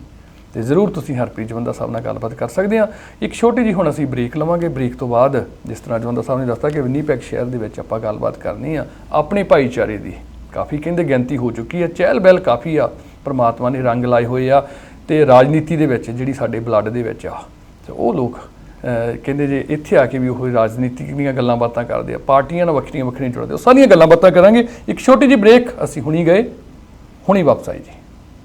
[SPEAKER 1] ਤੇ ਜ਼ਰੂਰ ਤੁਸੀਂ ਹਰਪ੍ਰੀਤ ਜਵੰਦਾ ਸਾਹਿਬ ਨਾਲ ਗੱਲਬਾਤ ਕਰ ਸਕਦੇ ਆ। ਇੱਕ ਛੋਟੀ ਜਿਹੀ ਹੁਣ ਅਸੀਂ ਬ੍ਰੇਕ ਲਵਾਂਗੇ। ਬ੍ਰੇਕ ਤੋਂ ਬਾਅਦ ਜਿਸ ਤਰ੍ਹਾਂ ਜਵੰਦਾ ਸਾਹਿਬ ਨੇ ਦੱਸਤਾ ਕਿ ਵਿਨੀਪੈਗ ਸ਼ਹਿਰ ਦੇ ਵਿੱਚ ਆਪਾਂ ਗੱਲਬਾਤ ਕਰਨੀ ਆ ਆਪਣੇ ਭਾਈਚਾਰੇ ਦੀ। ਕਾਫੀ ਕਹਿੰਦੇ ਗਿਣਤੀ ਹੋ ਚੁੱਕੀ ਹੈ, ਚਹਿਲ ਪਹਿਲ ਕਾਫੀ ਆ, ਪਰਮਾਤਮਾ ਨੇ ਰੰਗ ਲਾਏ ਹੋਏ ਆ, ਤੇ ਰਾਜਨੀਤੀ ਦੇ ਵਿੱਚ ਜਿਹੜੀ ਸਾਡੇ ਬਲੱਡ ਦੇ ਵਿੱਚ ਆ, ਤੇ ਉਹ ਲੋਕ ਕਹਿੰਦੇ ਜੇ ਇੱਥੇ ਆ ਕੇ ਵੀ ਉਹ ਰਾਜਨੀਤਿਕ ਦੀਆਂ ਗੱਲਾਂ ਬਾਤਾਂ ਕਰਦੇ ਆ, ਪਾਰਟੀਆਂ ਨਾਲ ਵੱਖਰੀਆਂ ਵੱਖਰੀਆਂ ਜੁੜਦੇ, ਉਹ ਸਾਰੀਆਂ ਗੱਲਾਂ ਬਾਤਾਂ ਕਰਾਂਗੇ। ਇੱਕ ਛੋਟੀ ਜਿਹੀ ਬ੍ਰੇਕ, ਅਸੀਂ ਹੁਣੀ ਗਏ, ਹੁਣੀ ਵਾਪਸ ਆਏ ਜੀ।